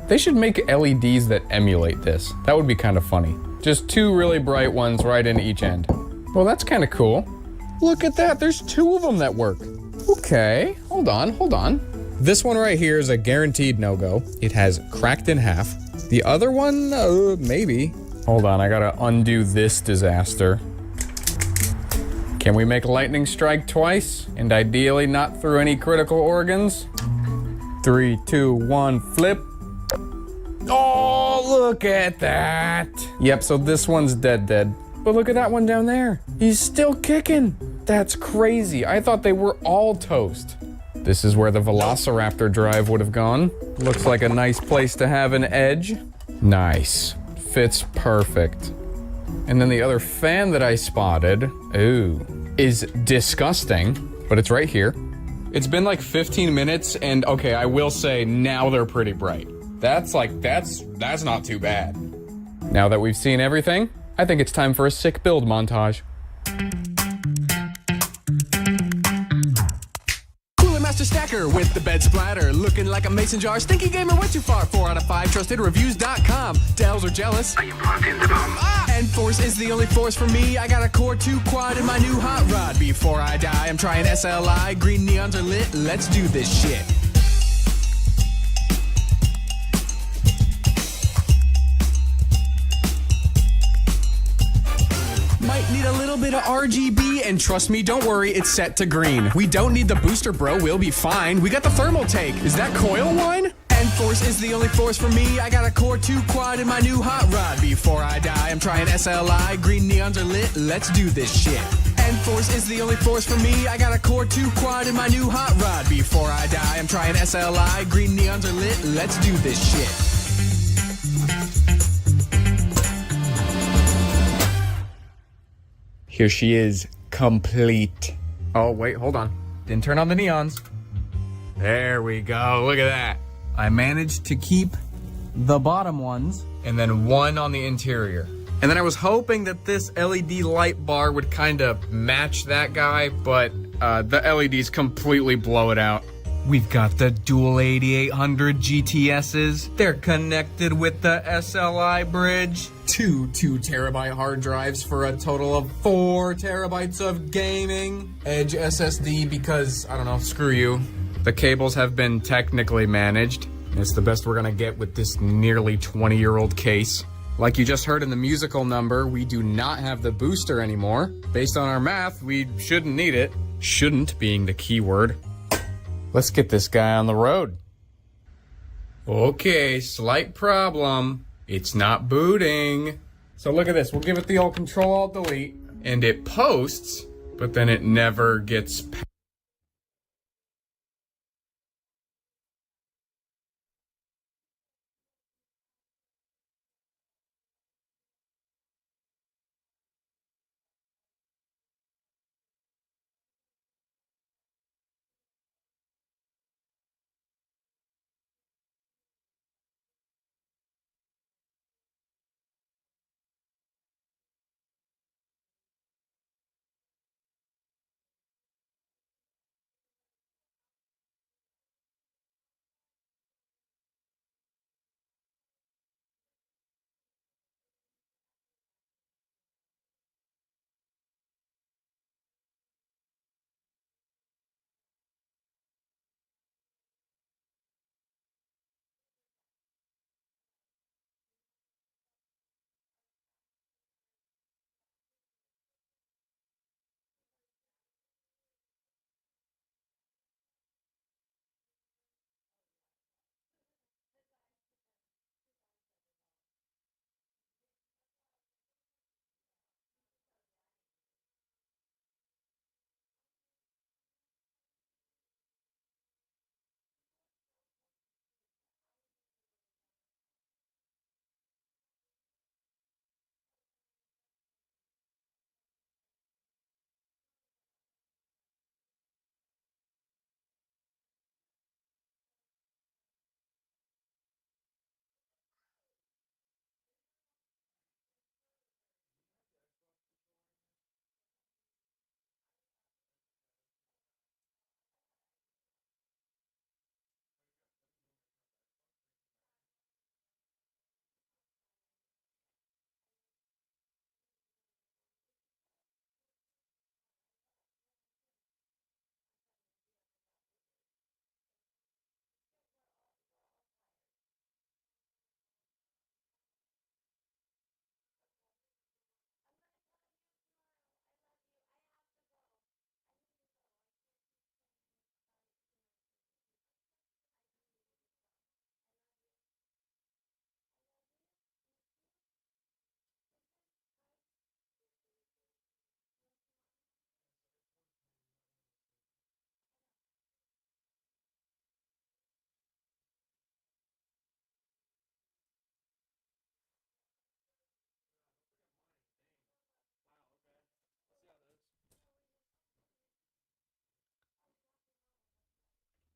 They should make LEDs that emulate this. That would be kind of funny. Just 2 really bright ones right in each end. Well, that's kind of cool. Look at that, there's 2 of them that work. Okay, hold on. This one right here is a guaranteed no-go. It has cracked in half. The other one, maybe. Hold on, I gotta undo this disaster. Can we make lightning strike twice? And ideally not through any critical organs? 3, 2, 1, flip. Oh, look at that. Yep, so this one's dead. But look at that one down there. He's still kicking. That's crazy. I thought they were all toast. This is where the Velociraptor drive would have gone. Looks like a nice place to have an edge. Nice. Fits perfect. And then the other fan that I spotted, ooh, is disgusting, but it's right here. It's been like 15 minutes, and okay, I will say now they're pretty bright. That's not too bad. Now that we've seen everything, I think it's time for a sick build montage. Master Stacker with the bed splatter, looking like a mason jar. Stinky gamer went too far. 4 out of 5. TrustedReviews.com. Dells are jealous. I am plugged in the bomb. And force is the only force for me. I got a Core 2 Quad in my new hot rod. Before I die, I'm trying SLI. Green neons are lit. Let's do this shit. Might need a little bit of RGB and trust me, don't worry, it's set to green. We don't need the booster, bro, we'll be fine. We got the thermal take. Is that coil wine? N-Force is the only force for me. I got a Core 2 quad in my new hot rod. Before I die, I'm trying SLI. Green neons are lit, let's do this shit. N-Force is the only force for me. I got a Core 2 quad in my new hot rod. Before I die, I'm trying SLI. Green neons are lit, let's do this shit. Here she is, complete. Oh, wait, hold on. Didn't turn on the neons. There we go, look at that. I managed to keep the bottom ones and then one on the interior. And then I was hoping that this LED light bar would kind of match that guy, but the LEDs completely blow it out. We've got the dual 8800 GTSs. They're connected with the SLI bridge. Two 2 terabyte hard drives for a total of 4 terabytes of gaming. Edge SSD because, I don't know, screw you. The cables have been technically managed. It's the best we're gonna get with this nearly 20-year-old case. Like you just heard in the musical number, we do not have the booster anymore. Based on our math, we shouldn't need it. Shouldn't being the key word. Let's get this guy on the road. Okay, slight problem. It's not booting. So look at this, we'll give it the old Control-Alt-Delete, and it posts, but then it never gets past.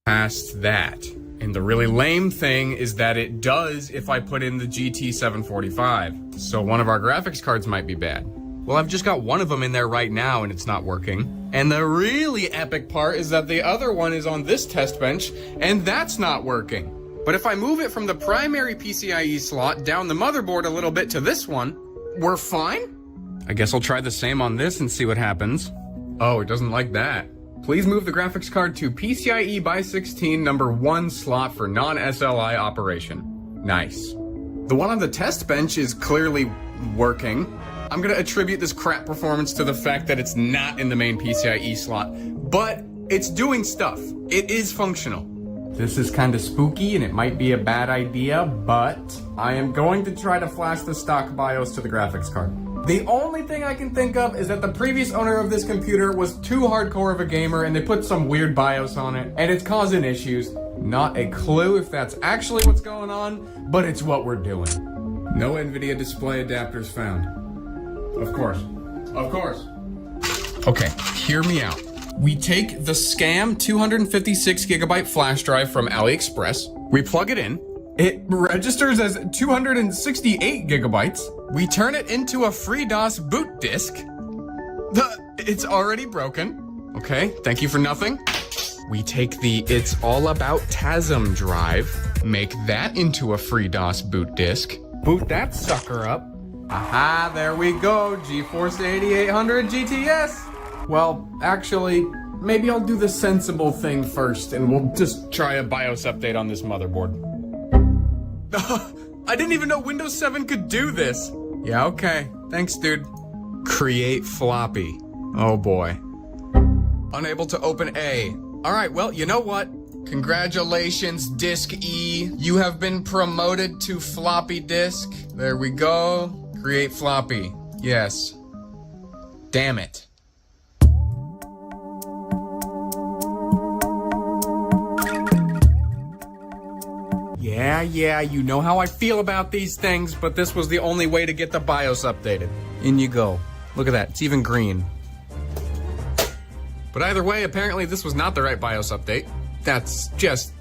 Past that. And the really lame thing is that it does if I put in the GT 745. So one of our graphics cards might be bad. Well, I've just got one of them in there right now and it's not working. And the really epic part is that the other one is on this test bench and that's not working. But if I move it from the primary PCIe slot down the motherboard a little bit to this one, we're fine? I guess I'll try the same on this and see what happens. Oh, it doesn't like that. Please move the graphics card to PCIe by 16 number 1 slot for non-SLI operation. Nice. The one on the test bench is clearly working. I'm gonna attribute this crap performance to the fact that it's not in the main PCIe slot, but it's doing stuff. It is functional. This is kind of spooky and it might be a bad idea, but I am going to try to flash the stock BIOS to the graphics card. The only thing I can think of is that the previous owner of this computer was too hardcore of a gamer and they put some weird BIOS on it and it's causing issues. Not a clue if that's actually what's going on, but it's what we're doing. No NVIDIA display adapters found. Of course. Of course. Okay, hear me out. We take the scam 256 gigabyte flash drive from AliExpress, we plug it in, it registers as 268 gigabytes, we turn it into a FreeDOS boot disk. It's already broken. Okay, thank you for nothing. We take the It's All About TASM drive, make that into a FreeDOS boot disk, boot that sucker up. Aha, there we go, GeForce 8800 GTS. Well, actually, maybe I'll do the sensible thing first and we'll just try a BIOS update on this motherboard. I didn't even know Windows 7 could do this. Yeah, okay. Thanks, dude. Create floppy. Oh boy. Unable to open A. All right, well, you know what? Congratulations, Disk E. You have been promoted to floppy disk. There we go. Create floppy. Yes. Damn it. Yeah, you know how I feel about these things, but this was the only way to get the BIOS updated. In you go. Look at that, it's even green. But either way, apparently this was not the right BIOS update. That's just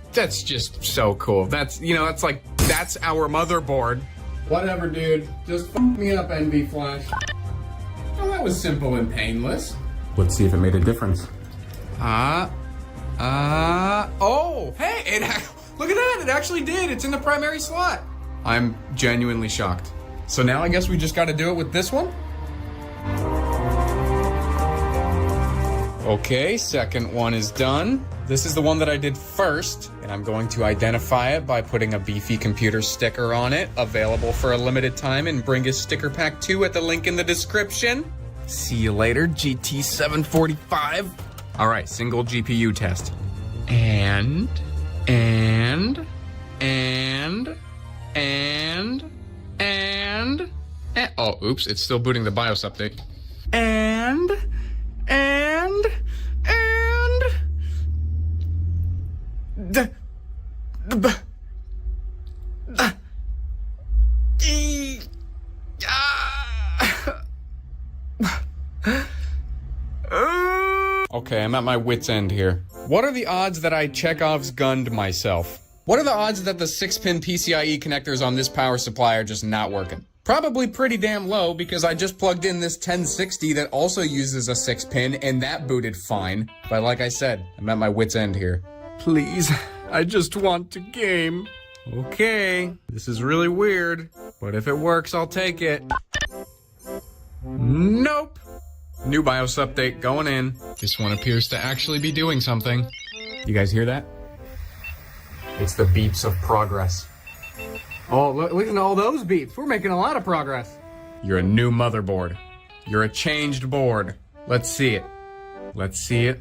so cool. That's our motherboard. Whatever, dude. Just f me up, NV Flash. Oh, that was simple and painless. Let's see if it made a difference. Oh, hey, look at that, it actually did. It's in the primary slot. I'm genuinely shocked. So now I guess we just gotta do it with this one? Okay, second one is done. This is the one that I did first, and I'm going to identify it by putting a Beefy Computer sticker on it, available for a limited time in Bringus Sticker Pack 2 at the link in the description. See you later, GT745. All right, single GPU test. And, oh, oops, it's still booting the BIOS update. And, okay, I'm at my wit's end here. What are the odds that I Chekhov's gunned myself? What are the odds that the 6-pin PCIe connectors on this power supply are just not working? Probably pretty damn low because I just plugged in this 1060 that also uses a 6-pin and that booted fine. But like I said, I'm at my wit's end here. Please, I just want to game. Okay, this is really weird, but if it works, I'll take it. Nope. New BIOS update going in. This one appears to actually be doing something. You guys hear that? It's the beeps of progress. Oh, listen to all those beeps. We're making a lot of progress. You're a new motherboard. You're a changed board. Let's see it. Let's see it.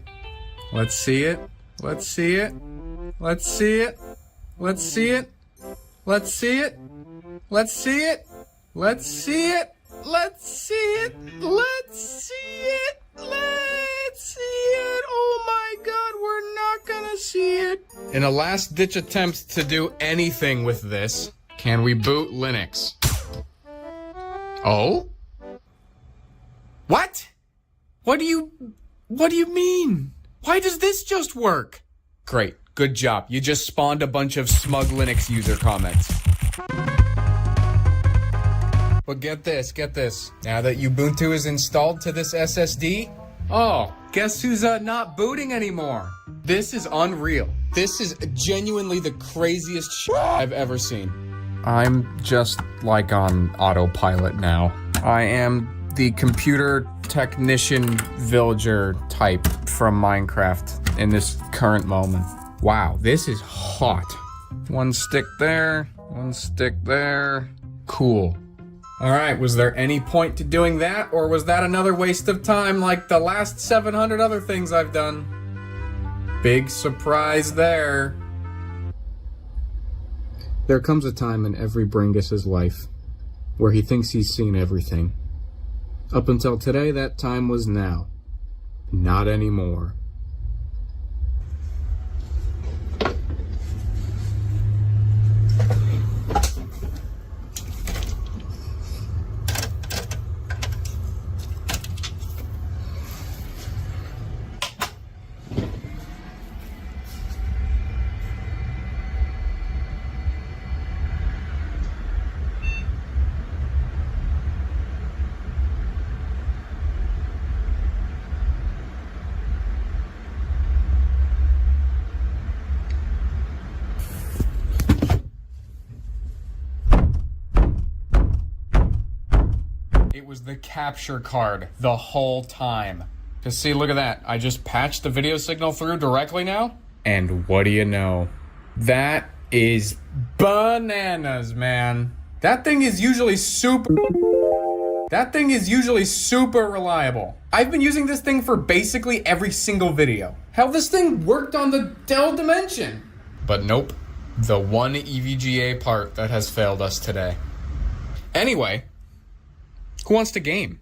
Let's see it. Let's see it. Let's see it. Let's see it. Let's see it. Let's see it. Let's see it. Let's see it. Let's see it. Let's see it. Oh my God, we're not gonna see it. In a last-ditch attempt to do anything with this, can we boot Linux? Oh? What? What do you mean? Why does this just work? Great, good job. You just spawned a bunch of smug Linux user comments. But get this. Now that Ubuntu is installed to this SSD, oh, guess who's not booting anymore? This is unreal. This is genuinely the craziest shit I've ever seen. I'm just like on autopilot now. I am the computer technician villager type from Minecraft in this current moment. Wow, this is hot. One stick there, one stick there. Cool. Alright, was there any point to doing that, or was that another waste of time like the last 700 other things I've done? Big surprise there. There comes a time in every Bringus's life where he thinks he's seen everything. Up until today, that time was now. Not anymore. It was the capture card the whole time. Cause see, look at that. I just patched the video signal through directly now. And what do you know? That is bananas, man. That thing is usually super reliable. I've been using this thing for basically every single video. Hell, this thing worked on the Dell Dimension. But nope, the one EVGA part that has failed us today. Anyway, who wants to game?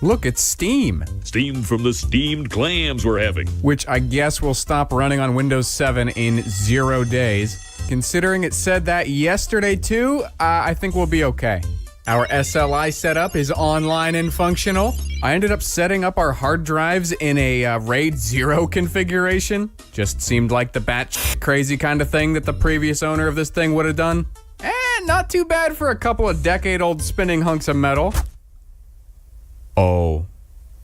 Look, it's Steam. Steam from the steamed clams we're having. Which I guess will stop running on Windows 7 in 0 days. Considering it said that yesterday too, I think we'll be okay. Our SLI setup is online and functional. I ended up setting up our hard drives in a RAID 0 configuration. Just seemed like the batch crazy kind of thing that the previous owner of this thing would have done. Not too bad for a couple of decade-old spinning hunks of metal. Oh,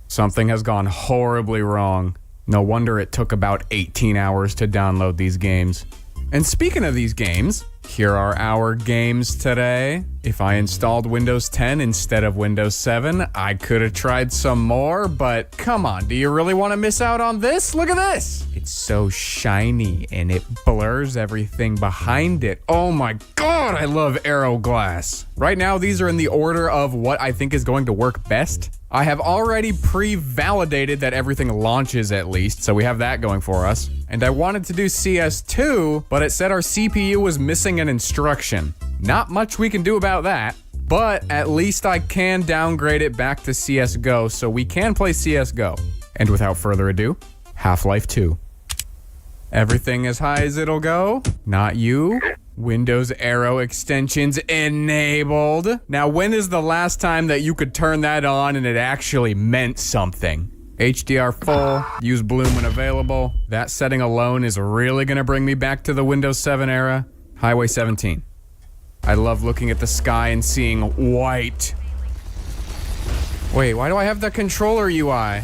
something has gone horribly wrong. No wonder it took about 18 hours to download these games. And speaking of these games, here are our games today. If I installed Windows 10 instead of Windows 7, I could have tried some more, but come on, do you really want to miss out on this? Look at this! It's so shiny and it blurs everything behind it. Oh my god, I love Aero Glass. Right now, these are in the order of what I think is going to work best. I have already pre-validated that everything launches at least, so we have that going for us. And I wanted to do CS2, but it said our CPU was missing an instruction. Not much we can do about that, but at least I can downgrade it back to CSGO, so we can play CSGO. And without further ado, Half-Life 2. Everything as high as it'll go? Not you. Windows Aero extensions enabled. Now, when is the last time that you could turn that on and it actually meant something? HDR full, use bloom when available. That setting alone is really gonna bring me back to the Windows 7 era. Highway 17. I love looking at the sky and seeing white. Wait, why do I have the controller UI?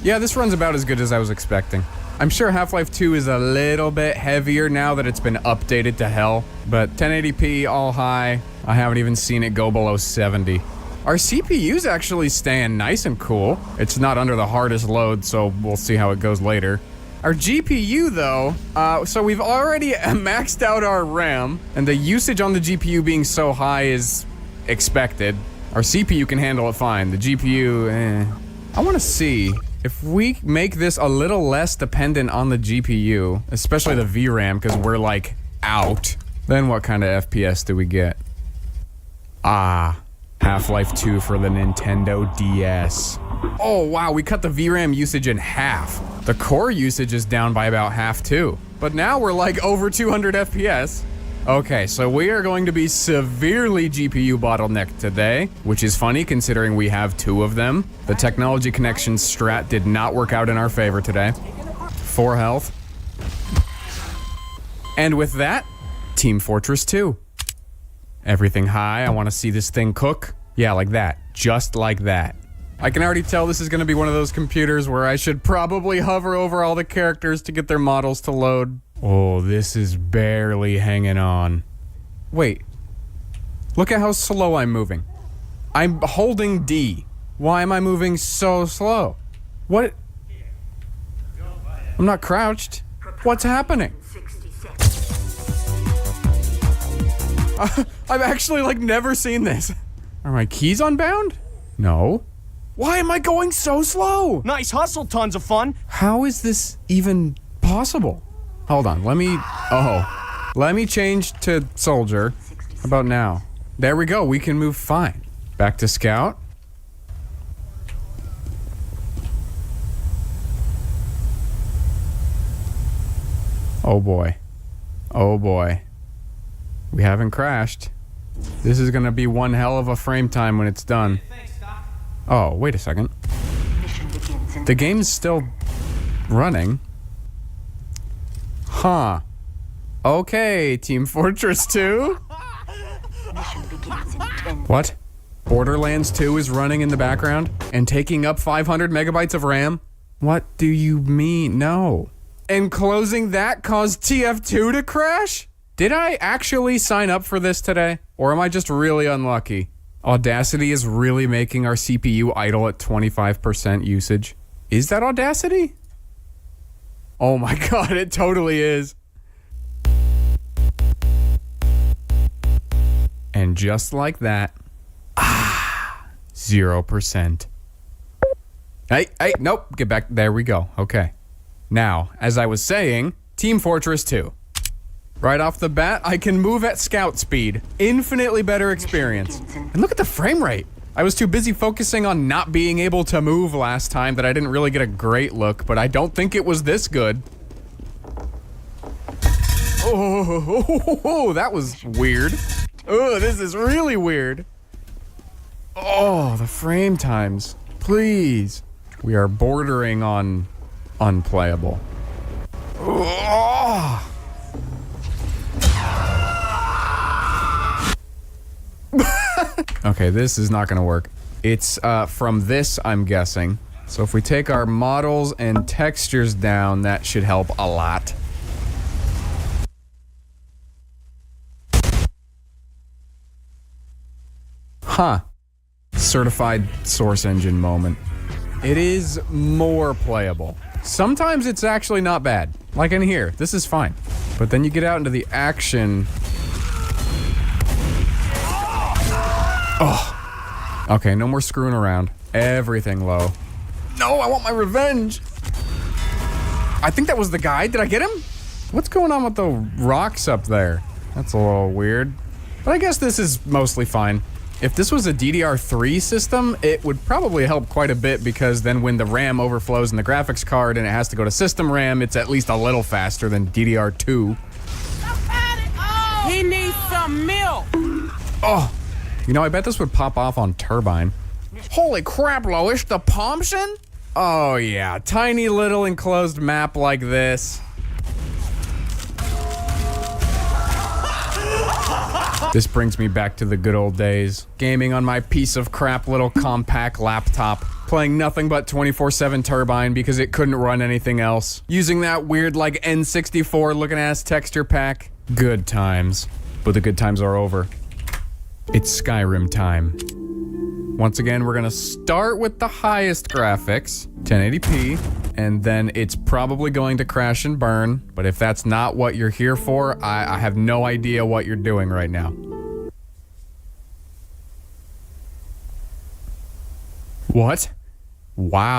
Yeah, this runs about as good as I was expecting. I'm sure Half-Life 2 is a little bit heavier now that it's been updated to hell, but 1080p all high, I haven't even seen it go below 70. Our CPU's actually staying nice and cool. It's not under the hardest load, so we'll see how it goes later. Our GPU though, so we've already maxed out our RAM, and the usage on the GPU being so high is expected. Our CPU can handle it fine, the GPU, I wanna see if we make this a little less dependent on the GPU, especially the VRAM, because we're like out, then what kind of FPS do we get? Half-Life 2 for the Nintendo DS. Oh wow, we cut the VRAM usage in half. The core usage is down by about half too. But now we're like over 200 FPS. Okay, so we are going to be severely GPU bottlenecked today, which is funny considering we have 2 of them. The technology connection strat did not work out in our favor today. 4 health. And with that, Team Fortress 2. Everything high, I want to see this thing cook. Yeah, like that. Just like that. I can already tell this is going to be one of those computers where I should probably hover over all the characters to get their models to load. Oh, this is barely hanging on. Wait. Look at how slow I'm moving. I'm holding D. Why am I moving so slow? What? I'm not crouched. What's happening? I've actually like never seen this. Are my keys unbound? No. Why am I going so slow? Nice hustle, tons of fun. How is this even possible? Hold on, let me change to soldier. How about now? There we go, we can move fine. Back to scout. Oh boy. Oh boy. We haven't crashed. This is gonna be one hell of a frame time when it's done. Oh, wait a second. The game's still running. Huh. Okay, Team Fortress 2. What? Borderlands 2 is running in the background and taking up 500 megabytes of RAM? What do you mean? No. And closing that caused TF2 to crash? Did I actually sign up for this today? Or am I just really unlucky? Audacity is really making our CPU idle at 25% usage. Is that Audacity? Oh my god, it totally is. And just like that, 0%. Hey, nope, get back. There we go. Okay. Now, as I was saying, Team Fortress 2. Right off the bat, I can move at scout speed. Infinitely better experience. And look at the frame rate. I was too busy focusing on not being able to move last time that I didn't really get a great look, but I don't think it was this good. Oh, that was weird. Oh, this is really weird. Oh, the frame times. Please. We are bordering on unplayable. Oh. Okay, this is not gonna work. It's from this, I'm guessing. So if we take our models and textures down, that should help a lot. Huh. Certified source engine moment. It is more playable. Sometimes it's actually not bad. Like in here, this is fine. But then you get out into the action. Oh. Okay, no more screwing around. Everything low. No, I want my revenge. I think that was the guy. Did I get him? What's going on with the rocks up there? That's a little weird. But I guess this is mostly fine. If this was a DDR3 system, it would probably help quite a bit because then when the RAM overflows in the graphics card and it has to go to system RAM, it's at least a little faster than DDR2. He needs some milk. Oh, you know, I bet this would pop off on Turbine. Holy crap, Lois, the Thompson? Oh yeah, tiny little enclosed map like this. This brings me back to the good old days. Gaming on my piece of crap little compact laptop. Playing nothing but 24/7 Turbine because it couldn't run anything else. Using that weird like N64 looking ass texture pack. Good times. But the good times are over. It's Skyrim time. Once again, we're gonna start with the highest graphics, 1080p, and then it's probably going to crash and burn. But if that's not what you're here for, I have no idea what you're doing right now. What? Wow.